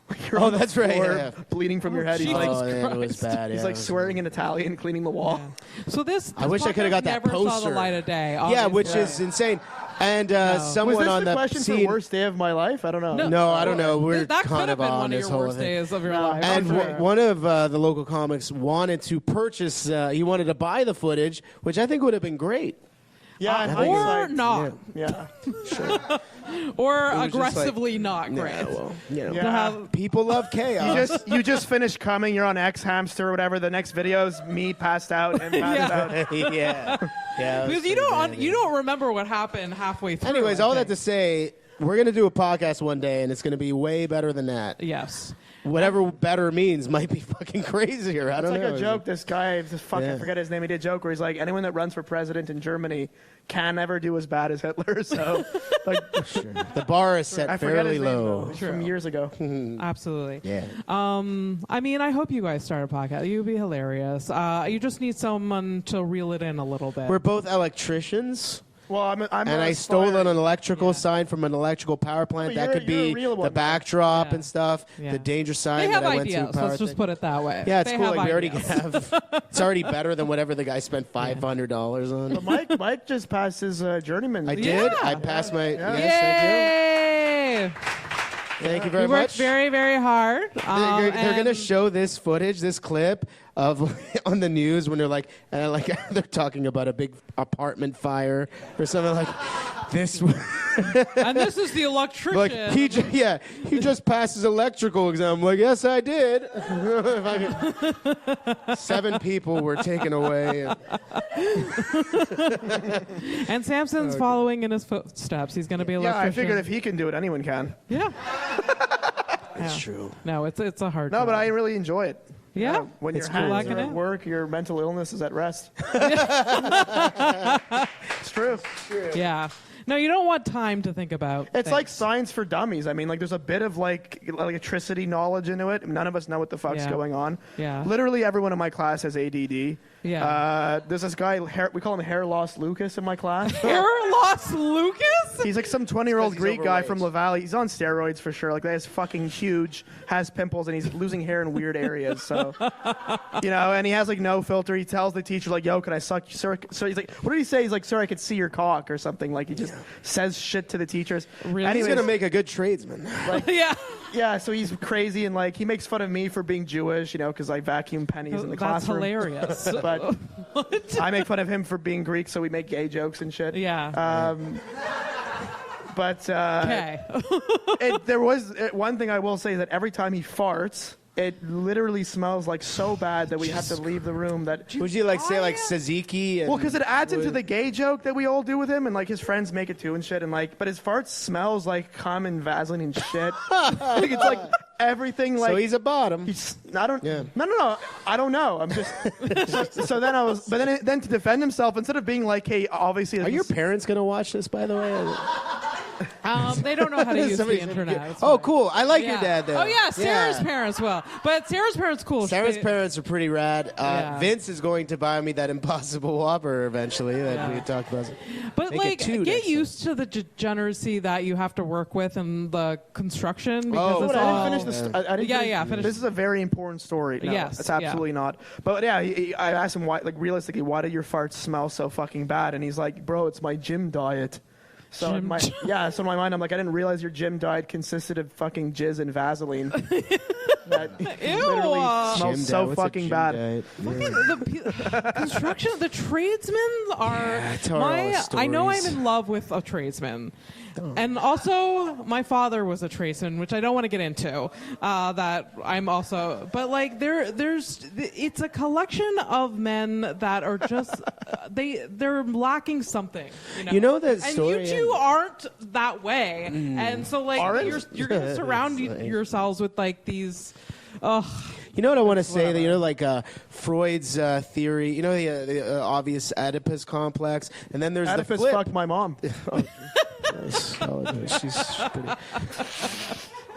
Like you're Oh, on the that's right, floor, yeah. bleeding from your head. He's Jesus like, Oh, yeah, it was bad. he's yeah, like it was swearing in Italian, cleaning the wall. So this I wish I coulda podcast got that never saw the poster. light of day. Yeah, which obviously. is insane. And Was someone this on the the question scene. for worst day of my life? I don't know. No, I don't know. We're that could kind have of been on one of this your whole worst thing. days of your No, life. And I'm sure. one of the local comics wanted to purchase. He wanted to buy the footage, which I think would have been great. Yeah, in or hindsight, not, Yeah. or was just aggressively not great. Yeah, well, you know, To Yeah. have- people love chaos. You just finished coming. You're on X Hamster or whatever. The next video's me passed out and passed out. yeah. because you don't remember what happened halfway through. Anyways, I all that think. to say, we're gonna do a podcast one day, and it's gonna be way better than that. Yes. Whatever better means might be fucking crazier. I It's don't like know. a joke. This guy, just fucking Yeah. forget his name. He did a joke where he's like, anyone that runs for president in Germany can never do as bad as Hitler. So, like, The bar is set I forget fairly his name, low. though. It's from years ago. Absolutely. Yeah. I mean, I hope you guys start a podcast. You'd be hilarious. You just need someone to reel it in a little bit. We're both electricians. Well, I'm And I stole an electrical sign from an electrical power plant. But That could you're a be real the one, though. backdrop Yeah. and stuff. Yeah. The danger sign they have that I went ideas. to. Power Let's just thing. put it that way. Yeah, it's They cool. have Like we already ideas. have. It's already better than whatever the guy spent $500 on. But Mike just passed his journeyman. I Yeah. did. I passed my. Yeah. Yes, Yay! I do. Thank you very You worked much. very, very hard. They're going to and- show this footage, this clip of on the news when they're like, and like they're talking about a big apartment fire or something like this. and this is the electrician. Like he just passed his electrical exam. I'm like, yes, I did. 7 people were taken away. And Samson's following in his footsteps. He's going to be Yeah, electrician. I figured if he can do it, anyone can. Yeah. That's true. No, it's a hard. No, job. but I really enjoy it. Yeah. When your It's hands cool. are at work, your mental illness is at rest. It's true. Yeah. No, you don't want time to think about. It's things. like science for dummies. I mean, like there's a bit of like electricity knowledge into it. None of us know what the fuck's going on. Yeah. Literally everyone in my class has ADD. Yeah. There's this guy, we call him Hair Loss Lucas in my class. Hair loss Lucas? He's like some 20-year-old he's Greek guy overweight. from Laval. He's on steroids for sure. Like, that is fucking huge, has pimples, and he's losing hair in weird areas. So, and he has like no filter. He tells the teacher like, "Yo, can I suck, sir?" So he's like, "What did he say?" He's like, "Sir, I could see your cock," or something. Like, he just says shit to the teachers. Really? He's Anyways, going to make a good tradesman. Yeah. yeah. So he's crazy, and like he makes fun of me for being Jewish, because I vacuum pennies in the That's classroom. hilarious. But What? I make fun of him for being Greek, so we make gay jokes and shit. Yeah. But Okay. there was one thing I will say, that every time he farts, it literally smells like so bad that we have to leave the room. That Would you like say like tzatziki? well, because it adds into the gay joke that we all do with him, and like his friends make it too and shit, and like, but his farts smells like cum and Vaseline and shit. Like, it's like everything. Like, So he's a bottom. I don't. Yeah. No. I don't know. I'm just. So then I was, but then to defend himself, instead of being like, "Hey, obviously." Are your parents going to watch this, by the way? They don't know how to use the Somebody's- internet. It's Oh, fine. cool. I like your Yeah. dad, though. Oh, yeah. Sarah's parents will. But Sarah's parents cool. Sarah's She- parents are pretty rad. Yeah. Vince is going to buy me that Impossible Whopper eventually that Yeah. we talked about. But Make it like, two get next used to the degeneracy that you have to work with in the construction because Oh, it's But all. I didn't finish this. I didn't Yeah, finish- yeah, finish- This is a very important story. No, Yes, it's absolutely not. But yeah, I asked him why. Like, realistically, why do your farts smell so fucking bad? And he's like, "Bro, it's my gym diet." So in Gym so in my mind, I'm like, I didn't realize your gym diet consisted of fucking jizz and Vaseline. That literally Ew. smells Gym so dad. What's a fucking gym bad. diet? Yeah. The construction, the tradesmen are tell all the I know I'm stories. in love with a tradesman. And also, my father was a tradesman, which I don't want to get into. That I'm also, but like it's a collection of men that are just they're lacking something. You know that and story? you two aren't that way, and so like Aren't? you're gonna surround yourselves with like these. You know what I want to say? That, like Freud's theory, the obvious Oedipus complex, and then there's the Oedipus flip. fucked my mom. She's pretty.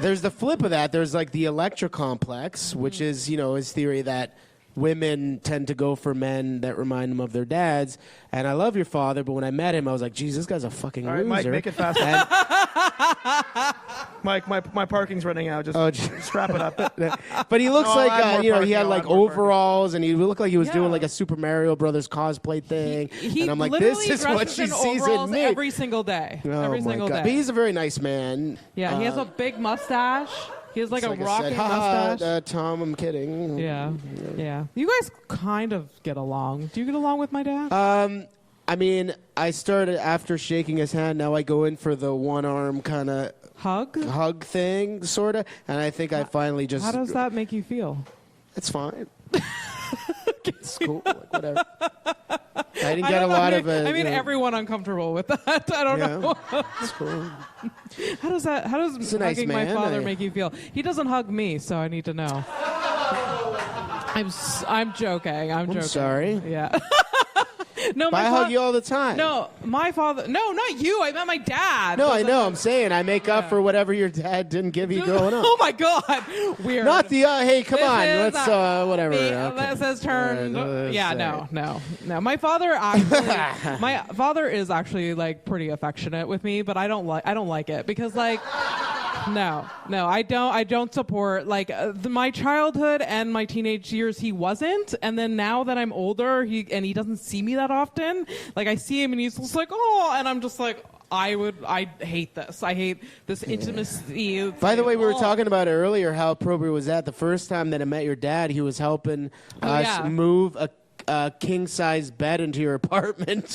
There's the flip of that. There's like the Electra complex, which is, his theory that women tend to go for men that remind them of their dads. And I love your father, but when I met him, I was like, geez, this guy's a fucking All right, loser. Mike, make it faster. And- Mike, my parking's running out. Just strap it up. but he looks No, I'll add like, more parking, he had I'll like add more parking. overalls, and he looked like he was Yeah. doing like a Super Mario Brothers cosplay thing. He and I'm like, literally this is what dresses she in sees overalls in me. every single day. Oh every my single God. day. But he's a very nice man. Yeah, he has a big mustache. He has like a I said, rocking "Ha, mustache. Tom, I'm kidding. Yeah. You guys kind of get along. Do you get along with my dad? I mean, I started after shaking his hand. Now I go in for the one arm kind of Hug? hug thing, sort of. And I think I finally just. How does that make you feel? It's fine. It's cool. Like, whatever. I didn't I get a don't know. lot I of mean, it. everyone uncomfortable with that. I don't know. It's cool. How does He's a nice hugging my man. father make you feel? He doesn't hug me, so I need to know. I'm joking. I'm joking. sorry. Yeah. No, But I hug you all the time. No, my father. No, not you. I meant my dad. No, I know. I'm saying I make up for whatever your dad didn't give you growing up. Oh my God, weird. Not the hey, come This on, is, let's whatever. Okay. This is turn. All right, Yeah, let's no. My father actually. My father is actually like pretty affectionate with me, but I don't like it because like. No, I don't support like my childhood and my teenage years. He wasn't, and then now that I'm older, he doesn't see me that often. Like I see him and he's just like, oh, and I'm just like, I hate this. I hate this intimacy. It's By the like, way, we were oh. talking about it earlier. How appropriate was that? The first time that I met your dad, he was helping us yeah. move a king size bed into your apartment.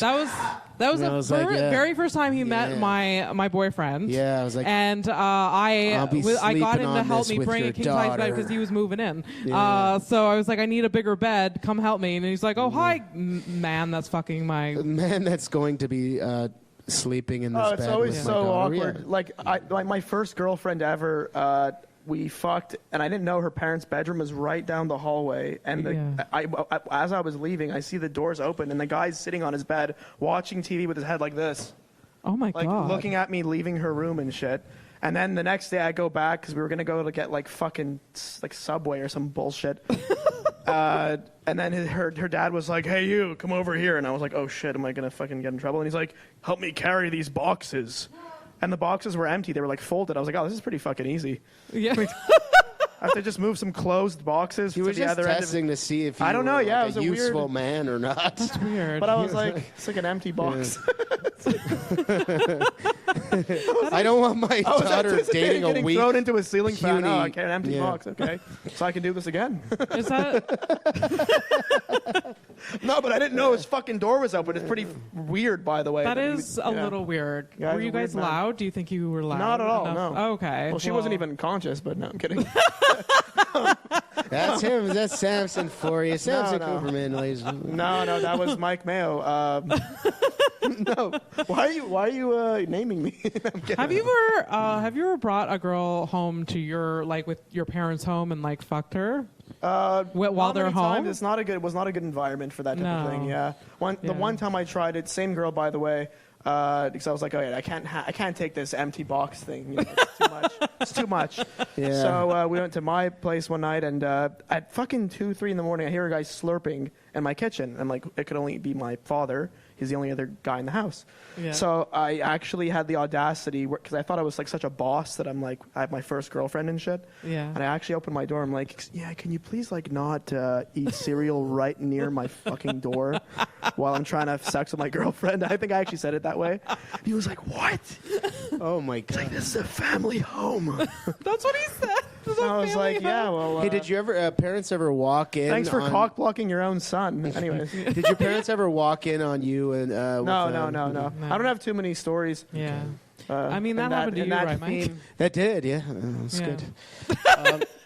That was And I was like, yeah. very first time he met Yeah. my boyfriend. Yeah, I was like, and I I'll be got sleeping him to on help this me with bring your a king size bed daughter. because he was moving in. Yeah. So I was like, I need a bigger bed. Come help me. And he's like, oh hi, man, that's fucking my. man, that's going to be sleeping in this Oh, bed. it's always with my so daughter. awkward. Yeah. Like my first girlfriend ever. we fucked, and I didn't know her parents' bedroom was right down the hallway. And as I was leaving, I see the doors open, and the guy's sitting on his bed watching TV with his head like this. Oh my God. Looking at me leaving her room and shit. And then the next day I go back because we were going to go to get like fucking like Subway or some bullshit. And then her dad was like, hey, you, come over here. And I was like, oh shit, am I going to fucking get in trouble? And he's like, help me carry these boxes. And the boxes were empty. They were like folded. I was like, oh, this is pretty fucking easy. Yeah. I have to just move some closed boxes to the other end. Testing to see if you I don't know, were yeah, like it was a a useful weird... man or not. That's weird. But I was like, it's like an empty box. I don't want my daughter dating a weak... thrown into a ceiling fan. puny- Oh, okay, an empty box. Okay, so I can do this again. Is that... No, but I didn't know his fucking door was open. It's pretty weird, by the way. That is a little weird. Yeah, Were you guys loud? Do you think you were loud? Not at all, enough? no. Oh, okay. Well, she wasn't even conscious, but no, I'm kidding. That's him. That's Samson for you. Samson Cooperman, ladies. No, that was Mike Mayo. No, why are you naming me? I'm kidding. Have you ever brought a girl home to your with your parents' home and fucked her? While they're home? Times. It was not a good environment for that type of thing. Yeah. The one time I tried it, same girl by the way, because I was like, oh yeah, I can't take this empty box thing. You know, it's too much. It's too much. Yeah. So we went to my place one night, and at fucking 2-3 in the morning, I hear a guy slurping in my kitchen. I'm like, it could only be my father. He's the only other guy in the house. Yeah. So I actually had the audacity, because I thought I was like such a boss that I'm like, I have my first girlfriend and shit. Yeah. And I actually opened my door. I'm like, yeah, can you please not eat cereal right near my fucking door while I'm trying to have sex with my girlfriend? I think I actually said it that way. He was like, what? Oh my God. It's like, this is a family home. That's what he said. I was like, yeah, well. Hey, did you ever parents ever walk in? Thanks for cock blocking your own son. Anyways. Did your parents ever walk in on you and? No. I don't have too many stories. Yeah. I mean, that happened to you, right, Mike? That did, yeah. That's good.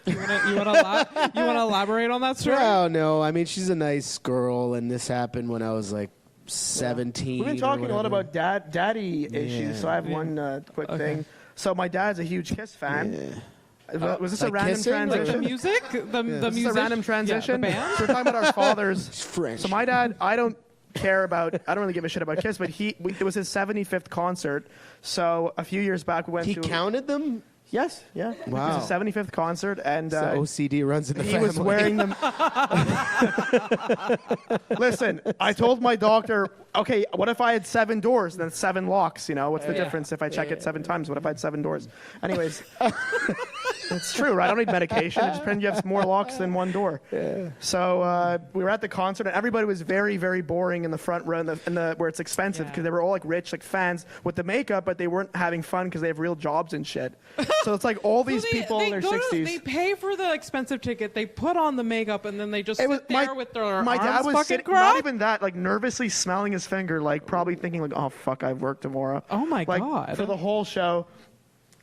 You want to elaborate on that story? No. I mean, she's a nice girl, and this happened when I was like 17. We've been talking a lot about daddy issues, so I have one quick thing. So my dad's a huge Kiss fan. Yeah. Was this a random kissing? transition? The music? The This music? is a random transition. Yeah, the band? So we're talking about our fathers. It's French. So my dad, I don't really give a shit about Kiss, but it was his 75th concert. So a few years back we went He to... counted them? Yes, yeah. Wow. It was his 75th concert, and So OCD runs in the he family. was wearing them. Listen, I told my doctor, okay, what if I had 7 doors and then 7 locks? You know, what's the difference if I check it 7 times? What if I had 7 doors? Anyways, it's true, right? I don't need medication. It just depends. You have more locks than 1 door. Yeah. So we were at the concert, and everybody was very, very boring in the front row, in the where it's expensive, because they were all like rich, like fans with the makeup, but they weren't having fun because they have real jobs and shit. So it's like all these people in their 60s. They pay for the expensive ticket. They put on the makeup, and then they just sit with their my arms dad was fucking sitting, crossed. not even that, like nervously smelling his finger, like probably thinking like, oh fuck, I have work tomorrow. Oh my like, God. For the whole show,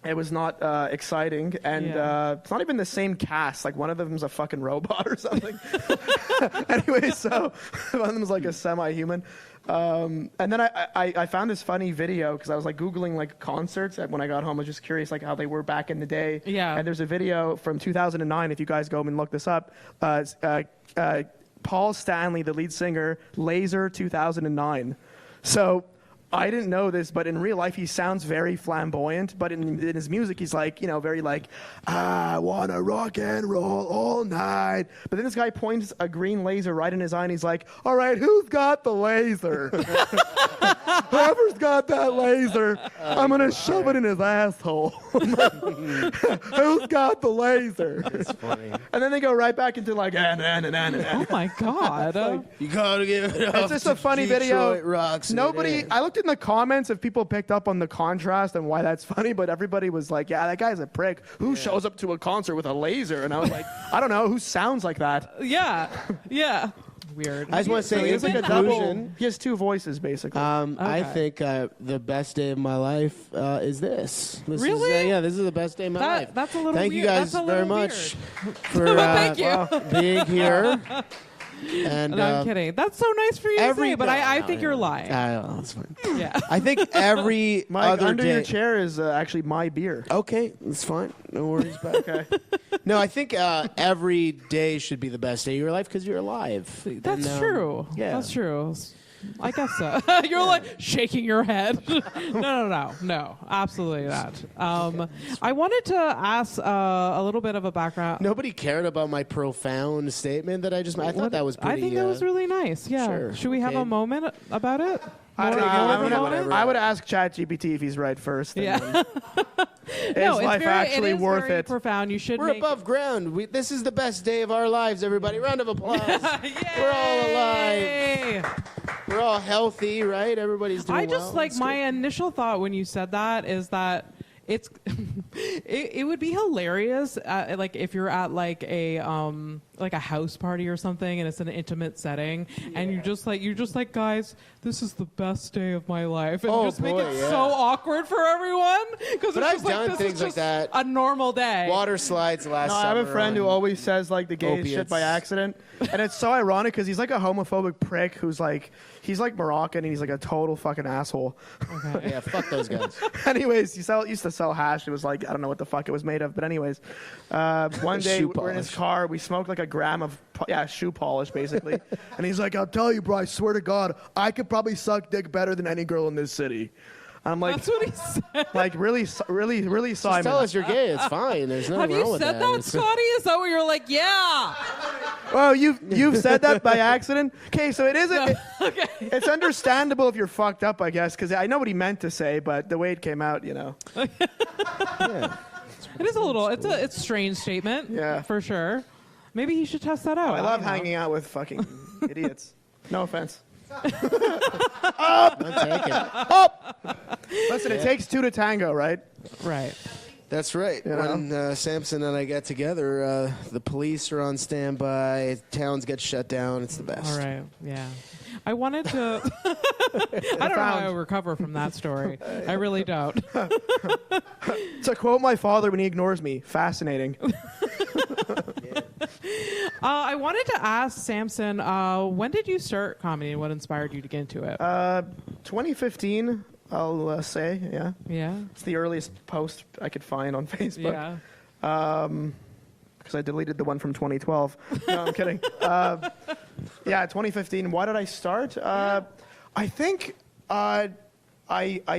it was not exciting, and it's not even the same cast. Like one of them's a fucking robot or something. Anyway, so one of them's like a semi-human. And then I found this funny video because I was like Googling like concerts when I got home. I was just curious like how they were back in the day. Yeah. And there's a video from 2009. If you guys go home and look this up, Paul Stanley, the lead singer, Laser 2009. So I didn't know this, but in real life he sounds very flamboyant. But in his music, he's like, very like, I wanna rock and roll all night. But then this guy points a green laser right in his eye, and he's like, all right, who's got the laser? Whoever's got that laser, I'm gonna shove it in his asshole. Who's got the laser? It's funny. And then they go right back into like, Oh my God. You gotta give it up. It's just a funny Detroit video. Rocks. I looked in the comments if people picked up on the contrast and why that's funny, but everybody was like, yeah, that guy's a prick. Who shows up to a concert with a laser? And I was like, I don't know. Who sounds like that? Yeah. Weird. I just want to say, It's like a double. He has 2 voices, basically. I think the best day of my life is this. Really? This is the best day of my life. That's a little Thank weird. you guys That's a very little much weird. for Thank you. being here. And No, I'm kidding. That's so nice for you to say, but I think you're lying. That's fine. Yeah. I think every Mike, other under day. your chair is actually my beer. Okay, that's fine. No worries about it. Okay. No, I think every day should be the best day of your life because you're alive. That's true. Yeah. That's true. I guess so. You're like shaking your head. No, absolutely not. I wanted to ask a little bit of a background. Nobody cared about my profound statement that I just made. I thought that was pretty. I think that was really nice. Yeah. Sure. Should we have a moment about it? I don't know. I would ask ChatGPT if he's right first. Yeah. Is life actually worth very it? Profound. You should. We're above ground. This is the best day of our lives, everybody. Round of applause. We're all alive. We're all healthy, right? Everybody's doing well. I just my initial thought when you said that is that it's it would be hilarious like if you're at like a house party or something and it's an intimate setting and you're just like guys, this is the best day of my life, and make it so awkward for everyone because I've done things like that. A normal day. Water slides last summer. I have a friend who always says like the gayest opiates. shit by accident, and it's so ironic because he's like a homophobic prick who's like he's like Moroccan and he's like a total fucking asshole. Okay. Yeah, fuck those guys. Anyways, he used to sell hash. It was like I don't know what the fuck it was made of, but anyways, one day we're in his car. We smoked like a gram of shoe polish basically, and he's like, "I'll tell you, bro. I swear to God, I could probably suck dick better than any girl in this city." I'm like, that's what he said. Like really, Simon. Just tell us you're gay. It's fine. There's nothing wrong with that. Have you said that, Scotty? Is that what you're like? Yeah. Oh, you've said that by accident? Okay, so it isn't. Okay. It's understandable if you're fucked up, I guess, because I know what he meant to say, but the way it came out, Yeah. It is a little. It's a strange statement. Yeah. For sure. Maybe he should test that out. I love hanging out with fucking idiots. No offense. I'll take it. Listen, it takes two to tango, right? Right. That's right. You know? When Samson and I get together, the police are on standby. Towns get shut down. It's the best. All right. Yeah. I wanted to. I don't know how I recover from that story. I really don't. To quote my father when he ignores me, fascinating. I wanted to ask Samson, when did you start comedy and what inspired you to get into it? 2015, I'll say, yeah. Yeah. It's the earliest post I could find on Facebook. Yeah. Because I deleted the one from 2012. No, I'm kidding. 2015. Why did I start? I think I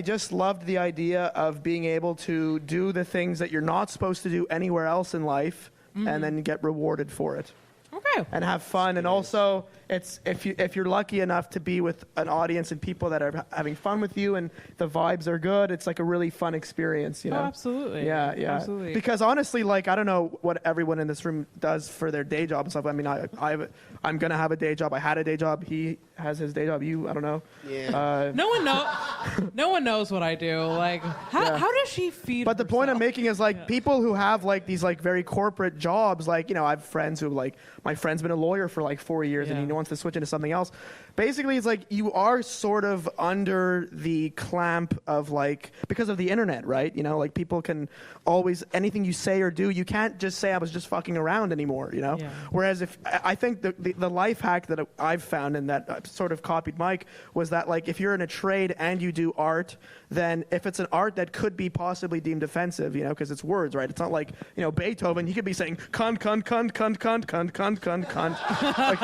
just loved the idea of being able to do the things that you're not supposed to do anywhere else in life, and then get rewarded for it. Okay. And have fun, and also it's if you're lucky enough to be with an audience and people that are having fun with you and the vibes are good, it's like a really fun experience, you know. Oh, absolutely. Yeah. Absolutely. Because honestly, like I don't know what everyone in this room does for their day job and stuff. I mean, I'm gonna have a day job. I had a day job. He has his day job. I don't know. Yeah. No one knows what I do. Like, how does she feed? But the point I'm herself? making is like people who have like these like very corporate jobs, like, you know, I have friends who like, my friend's been a lawyer for like 4 years and he wants to switch into something else. Basically, it's like you are sort of under the clamp of like, because of the internet, right? You know, like people can always, anything you say or do, you can't just say I was just fucking around anymore, you know? Yeah. Whereas if, I think the life hack that I've found and that I've sort of copied Mike was that like if you're in a trade and you do art, then if it's an art that could be possibly deemed offensive, you know, because it's words, right? It's not like, you know, Beethoven, he could be saying cunt, cunt, cunt, cunt, cunt, cunt, cunt, cunt, cunt. Like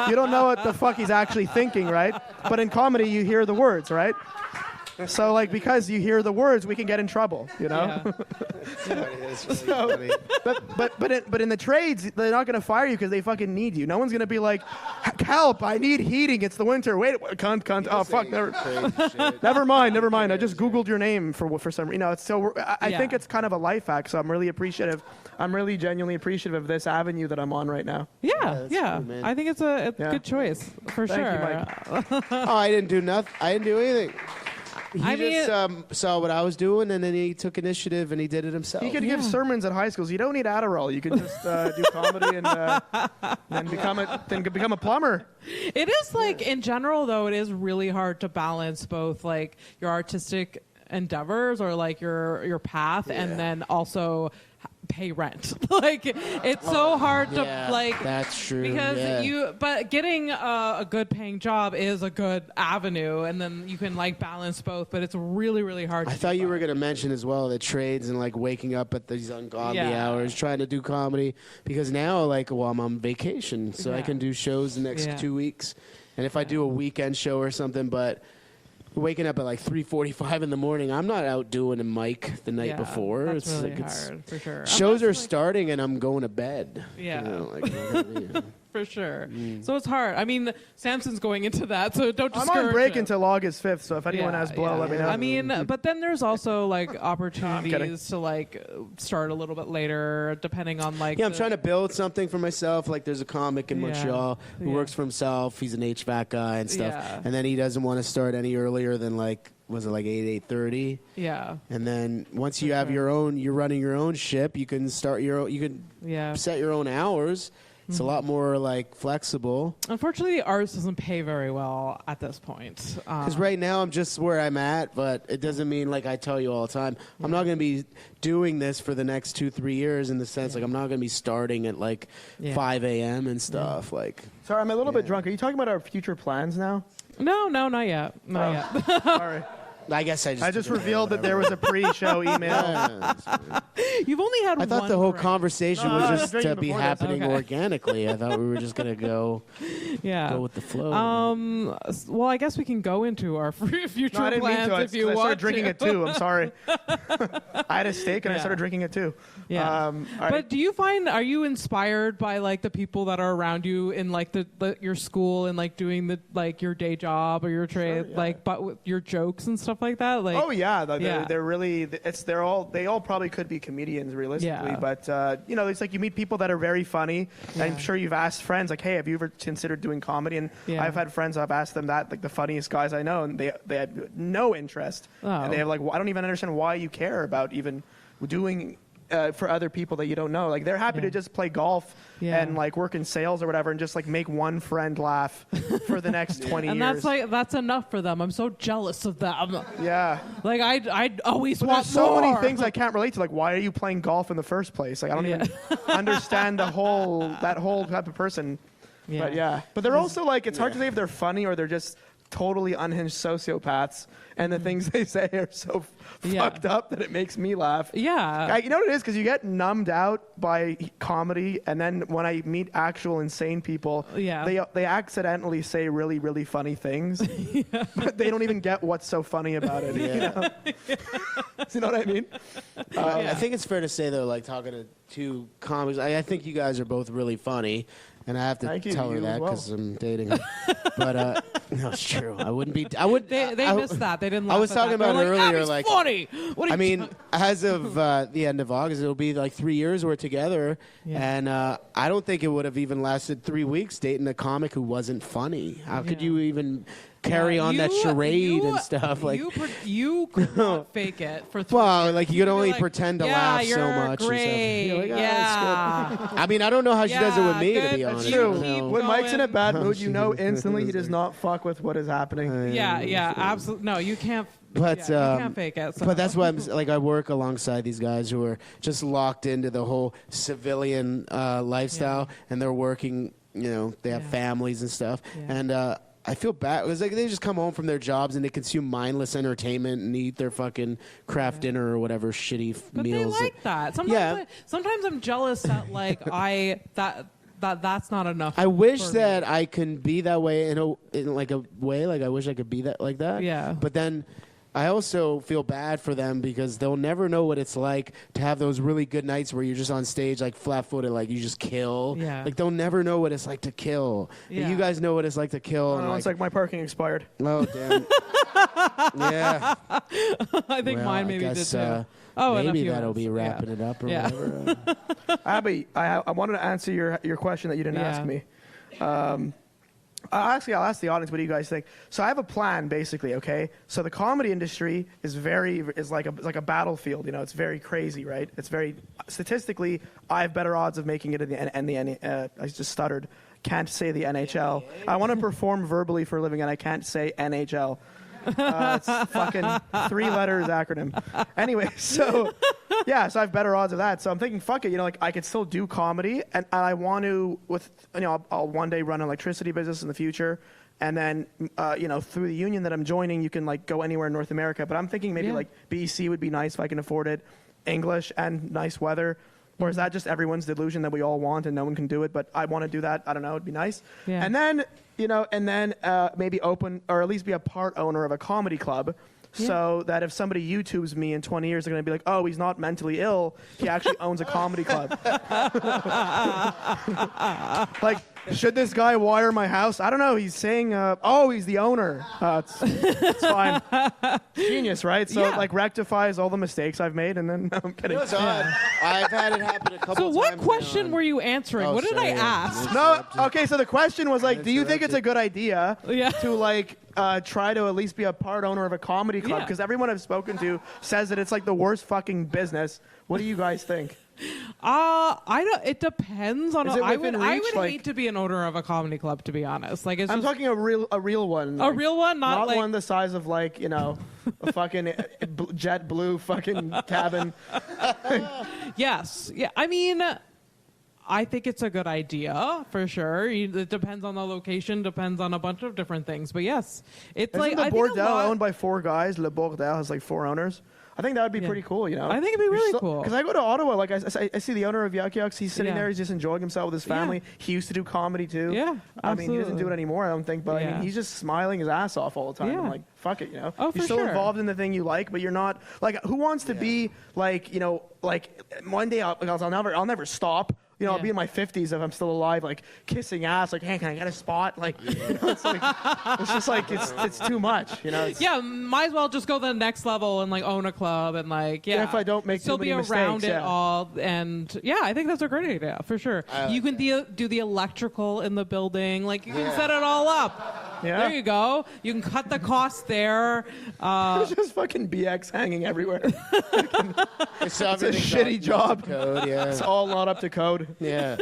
you don't know what the fuck he's actually thinking, right? But in comedy, you hear the words, right? So like because you hear the words, we can get in trouble, you know. Funny. But in the trades, they're not gonna fire you because they fucking need you. No one's gonna be like, help! I need heating. It's the winter. Wait, cunt. Oh fuck, never mind. I just googled your name for some. You know, it's so. I think it's kind of a life hack. So I'm really appreciative. I'm really genuinely appreciative of this avenue that I'm on right now. Yeah. Cool, man. I think it's a good choice for Thank sure. you, Mike. Oh, I didn't do nothing. I didn't do anything. He I mean, just saw what I was doing, and then he took initiative, and he did it himself. You could give sermons at high schools. You don't need Adderall. You can just do comedy and become a plumber. It is like in general though, it is really hard to balance both like your artistic endeavors or like your path and then also pay rent. Like it's so hard to like. That's true. Because but getting a good paying job is a good avenue, and then you can like balance both. But it's really, really hard. I thought you were gonna mention as well the trades and like waking up at these ungodly hours trying to do comedy, because now like I'm on vacation, so I can do shows the next 2 weeks, and if I do a weekend show or something, but waking up at like 3:45 in the morning, I'm not out doing a mic the night before. That's it's really like hard, for sure. Shows are starting and I'm going to bed. Yeah. You know, like, for sure. So it's hard. I mean, Samson's going into that, so don't discourage I'm on break him. until August 5th, so if anyone has blow, let me know. I mean, but then there's also like opportunities to like start a little bit later, depending on like. Yeah, I'm trying to build something for myself. Like there's a comic in Montreal who works for himself. He's an HVAC guy and stuff, and then he doesn't want to start any earlier than like. Was it like 8:30? Yeah. And then once you have your own, you're running your own ship. You can start your own. You can set your own hours. It's a lot more like flexible. Unfortunately, the arts doesn't pay very well at this point. Because right now I'm just where I'm at, but it doesn't mean like I tell you all the time. I'm not going to be doing this for the next 2-3 years in the sense like I'm not going to be starting at like 5 a.m. and stuff. Like. Sorry, I'm a little bit drunk. Are you talking about our future plans now? No, not yet. Not yet. Sorry. I guess I just revealed that there was a pre-show email. You've only had one. I thought the whole drink. conversation was just to be happening Okay. organically. I thought we were just going to go with the flow. Well, I guess we can go into our future No, I didn't mean plans to. if you I want started drinking to. it too. I'm sorry. I had a steak and I started drinking it too. Yeah. All right. But do you find, are you inspired by like the people that are around you in like your school and like doing the like your day job or your trade, like but with your jokes and stuff like that? Like, oh yeah, they're really they all probably could be comedians realistically, but you know, it's like you meet people that are very funny. I'm sure you've asked friends like, hey, have you ever considered doing comedy? And I've had friends, I've asked them that, like the funniest guys I know, and they had no interest, and they have like, well, I don't even understand why you care about even doing. For other people that you don't know, like they're happy to just play golf and like work in sales or whatever, and just like make one friend laugh for the next 20 and years. that's enough for them. I'm so jealous of them. Yeah, like I always want there's so more. many things I can't relate to. Like, why are you playing golf in the first place? Like, I don't even understand that whole type of person. But they're also like, it's hard to say if they're funny or they're just totally unhinged sociopaths, and the things they say are so fucked up that it makes me laugh. Yeah. You know what it is? Because you get numbed out by comedy, and then when I meet actual insane people, they accidentally say really, really funny things, but they don't even get what's so funny about it. You know? You know what I mean? I think it's fair to say, though, like talking to two comics, I think you guys are both really funny. And I have to tell her that because I'm dating her. But no, it's true. I wouldn't be. I would. They missed that. They didn't. Laugh I was talking about it earlier. Like, funny. What I mean, as of the end of August, it'll be like 3 years we're together, and I don't think it would have even lasted 3 weeks dating a comic who wasn't funny. How could you even carry on that charade and stuff? Like you could not fake it for 3 well, years. like you could only pretend to laugh so much. Great. And stuff. It's good. I mean, I don't know how she does it with me, to be honest. It's true. Keep When Mike's in a bad Oh, mood, you know instantly he does not fuck with what is happening. Yeah, absolutely. No, you can't. But you can't fake it. So. But that's why I'm like I work alongside these guys who are just locked into the whole civilian lifestyle, and they're working. You know, they have families and stuff, and I feel bad. It was like they just come home from their jobs and they consume mindless entertainment and eat their fucking craft dinner or whatever shitty but meals. They like that. Sometimes, sometimes I'm jealous that like that's not enough. I wish that I can be that way in like a way. Like I wish I could be that like that. Yeah. But then I also feel bad for them because they'll never know what it's like to have those really good nights where you're just on stage like flat-footed, like you just kill. Yeah. Like they'll never know what it's like to kill. Yeah. You guys know what it's like to kill. Oh, it's like my parking expired. Oh, damn. Yeah. I think mine maybe did too. Maybe that'll be wrapping it up or whatever. Abby, I wanted to answer your question that you didn't ask me. Actually, I'll ask the audience, what do you guys think? So I have a plan, basically, okay? So the comedy industry is like a battlefield, you know? It's very crazy, right? It's very, statistically, I have better odds of making it I just stuttered. Can't say the NHL. I want to perform verbally for a living, and I can't say NHL. It's fucking 3 letters acronym. Anyway, so Yeah, so I have better odds of that. So I'm thinking, fuck it, like I could still do comedy, and I want to, I'll one day run an electricity business in the future, and then, through the union that I'm joining, you can like go anywhere in North America. But I'm thinking maybe like BC would be nice if I can afford it, English and nice weather. Or is that just everyone's delusion that we all want and no one can do it? But I want to do that. I don't know. It'd be nice. Yeah. And then, maybe open or at least be a part owner of a comedy club. Yeah. So that if somebody YouTubes me in 20 years, they're going to be like, oh, he's not mentally ill. He actually owns a comedy club. Like, should this guy wire my house? I don't know. He's saying, he's the owner. It's fine. Genius, right? So it like rectifies all the mistakes I've made, and then I'm kidding. It's odd. I've had it happen a couple times. So what question were you answering? What did I ask? No, okay, so the question was like, do you think it's a good idea to like try to at least be a part owner of a comedy club? Because everyone I've spoken to says that it's like the worst fucking business. What do you guys think? I don't. It depends on. I would hate to be an owner of a comedy club, to be honest. Like, I'm talking a real one. A real one, not like, one the size of like a fucking jet blue fucking cabin. Yes. Yeah. I mean, I think it's a good idea for sure. It depends on the location, depends on a bunch of different things. But yes, it's Isn't the Bordel owned by 4 guys? Le Bordel has like 4 owners. I think that would be pretty cool, I think it'd be really cool. Because I go to Ottawa, like I see the owner of Yuck Yucks. He's sitting there. He's just enjoying himself with his family. He used to do comedy too. Yeah, absolutely. I mean, he doesn't do it anymore, I don't think. But I mean, he's just smiling his ass off all the time. I'm like, fuck it, Oh, you're still involved in the thing you like, but you're not like. Who wants to be like, like one day I'll never stop. I'll be in my 50s if I'm still alive, like kissing ass, like, hey, can I get a spot? Like, it's like, it's just like, it's too much, might as well just go to the next level and like own a club and like, if I don't make still too many be mistakes, around it all. And I think that's a great idea for sure. You can do the electrical in the building, like you can set it all up. Yeah. There you go. You can cut the cost there. There's just fucking BX hanging everywhere. It's a shitty job. Code, It's all not up to code. Yeah.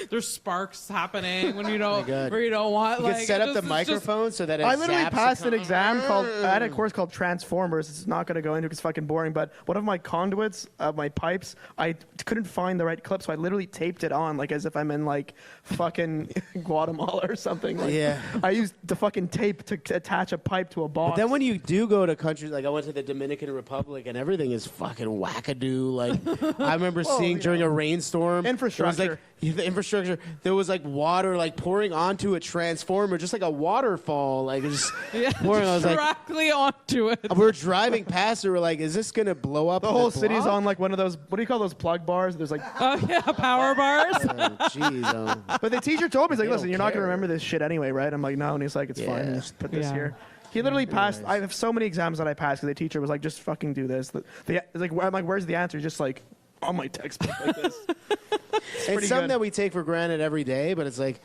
There's sparks happening when you don't where you don't want. You can set up the microphone so that it I literally passed an exam I had a course called Transformers. It's not going to go into because it's fucking boring. But one of my conduits, my pipes, I couldn't find the right clip, so I literally taped it on like as if I'm in like fucking Guatemala or something. Like, I used the fucking tape to attach a pipe to a box. But then when you do go to countries like I went to the Dominican Republic and everything is fucking wackadoo. Like I remember seeing during a rainstorm, infrastructure. The infrastructure, there was like water like pouring onto a transformer, just like a waterfall, like just pouring. I was directly onto it. We were driving past it. We're like, is this gonna blow up? The whole city's on like one of those. What do you call those plug bars? There's like power bars. Jeez. But the teacher told me, he's like, listen, you're not gonna remember this shit anyway, right? I'm like, no, and he's like, it's fine. Just put this here. He literally passed. I have so many exams that I passed because the teacher was like, just fucking do this. I'm like, where's the answer? Just like on my textbook like this. It's something that we take for granted every day, but it's like,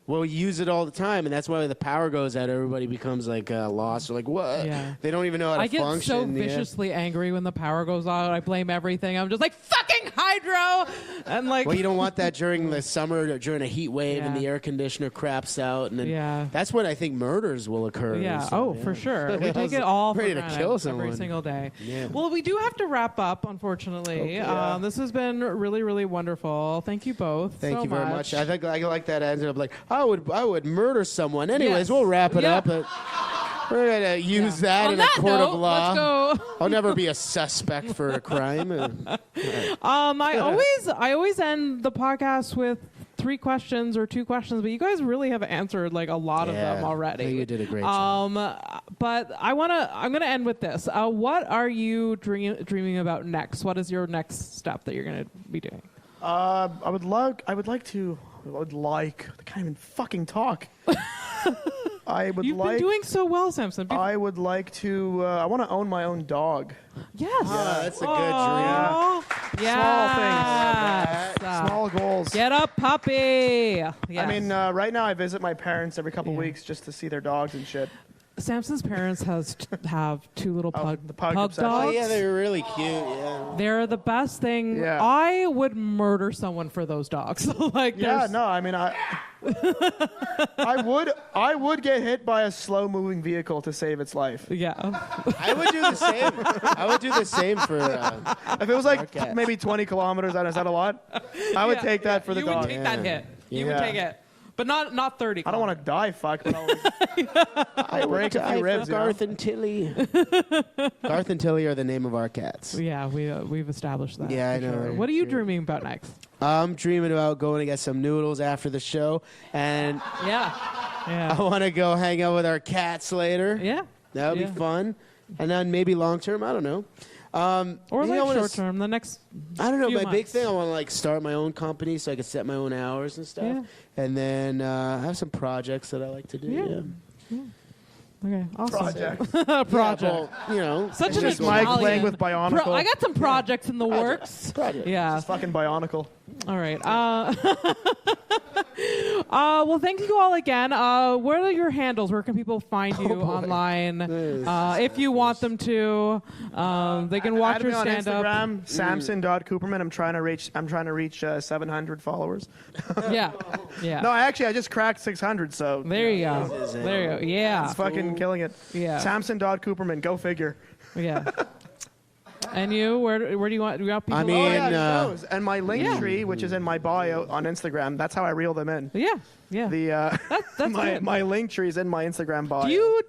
well, we use it all the time, and that's why the power goes out. Everybody becomes like lost. Or like, what? Yeah. They don't even know how to function. I get so viciously angry when the power goes out. I blame everything. I'm just like, fucking hydro! And like, well, you don't want that during the summer, or during a heat wave, and the air conditioner craps out, and then that's when I think murders will occur. Yeah. For sure. We take it all for ready to kill someone every single day. Yeah. Well, we do have to wrap up, unfortunately. Okay, this has been really, really wonderful. Thank you both. Thank you very much. I think I like that. I ended up like, I would murder someone. Anyways, we'll wrap it up. But we're gonna use that in a court of law. Let's go. I'll never be a suspect for a crime. I always end the podcast with 3 questions or 2 questions, but you guys really have answered like a lot of them already. I think you did a great job. But I'm gonna end with this. What are you dreaming about next? What is your next step that you're gonna be doing? I can't even fucking talk. You've been doing so well, Samson. I would like to. I want to own my own dog. Yes. Yeah, that's a good dream. Yeah. Small things. Small goals. Get a puppy. Yes. I mean, right now I visit my parents every couple weeks just to see their dogs and shit. Samson's parents have 2 little pug dogs. Oh, yeah, they're really cute. Yeah. They're the best thing. Yeah. I would murder someone for those dogs. I mean, I would get hit by a slow-moving vehicle to save its life. Yeah. I would do the same. I would do the same for. If it was like cats. maybe 20 kilometers, is that a lot? I would take that for the you dog. would take that hit. You would Yeah. take it. But not 30. I don't want to die, fuck. But I break a few ribs. Garth and Tilly. Garth and Tilly are the name of our cats. Yeah, we've established that. Yeah, I for know, sure. right? What are you dreaming about next? I'm dreaming about going to get some noodles after the show, and I want to go hang out with our cats later. Yeah. That would be fun. And then maybe long term, I don't know. Or maybe I like wanna short term, the next. I don't know. few My big months. thing, I want to like start my own company so I can set my own hours and stuff, Yeah. and then have some projects that I like to do. Yeah. Okay, awesome. Project. Project. Yeah, well, Such It's an just Mike Italian. playing with Bionicle. I got some projects in the works. Project. Yeah. It's fucking Bionicle. All right. Well, thank you all again. What are your handles? Where can people find you online? If you want them to, they can watch Add your me on stand-up. Instagram, Samson.Cooperman. I'm trying to reach 700 followers. Yeah. Yeah. No, I just cracked 600. So There you go. There you go. Yeah. it's fucking killing it. Yeah. Samson.Cooperman. Go figure. Yeah. And you, where do you want people? I to- mean, Oh, yeah, it goes. And my link Yeah. tree, which is in my bio on Instagram, that's how I reel them in. yeah. Yeah. The that's my good. my link tree is in my Instagram bio. Do you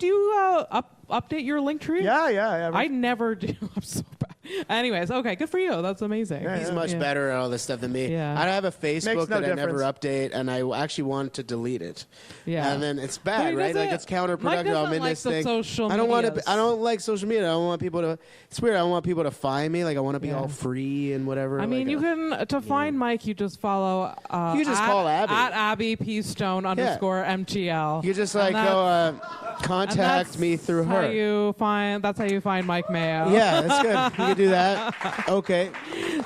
update your link tree? Yeah. I never do. I'm so bad. Anyways, okay, good for you. That's amazing. Yeah, he's much better at all this stuff than me. Yeah. I have a Facebook Makes no that I never difference. update, and I actually want to delete it. Yeah. And then it's But bad, he right? Like doesn't- it's counterproductive. Mike doesn't I'm in like this the thing. social I don't want medias. to. I don't like social media. I don't want people to. It's weird. I don't want people to find me. Like I want to be all free and whatever. I mean, like you can to find Mike. You just follow. You just call Abby. at Abby P Stone _ MTL. You just And like go contact me through How her. that's how you find Mike Mayo. Yeah, that's good. You can do that. Okay.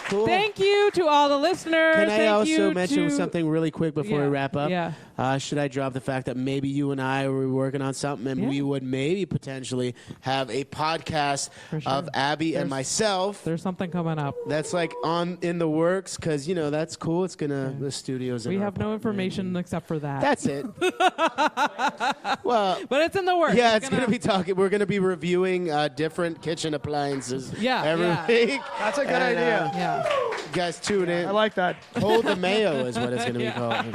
Cool. Thank you to all the listeners. Can I Thank also you mention to- something really quick before we wrap up? Yeah. Should I drop the fact that maybe you and I were working on something and we would maybe potentially have a podcast For sure. of Abby and myself There's something coming up. that's like in the works because, that's cool. It's going to, the studio's in We our have no apartment. information except for that. That's it. Well, but it's in the works. yeah, it's going to be talking. We're going to be reviewing different kitchen appliances every week. That's a good idea. Yeah. You guys tune in. I like that. Hold the Mayo is what it's going to be called.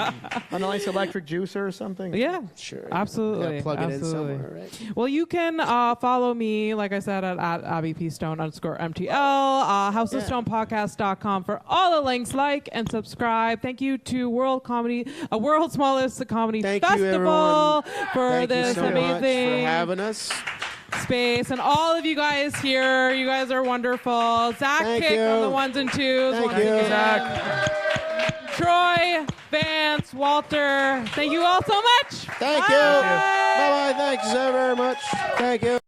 A nice electric juicer or something. Yeah. Sure. Absolutely. Gotta plug it in Absolutely. somewhere, right? Well, you can follow me, like I said, at Abby P Stone _ MTL, houseofstonepodcast.com for all the links. Like and subscribe. Thank you to World's Smallest Comedy Thank you, Festival everyone. for Thank you this so much amazing for having us. space, and all of you guys here. You guys are wonderful. Zach Thank Kick you. on the ones and twos. Thank once you, again. Zach. Troy, Vance, Walter. Thank you all so much. Thank Bye. you. Bye-bye. Thanks so very much. Thank you.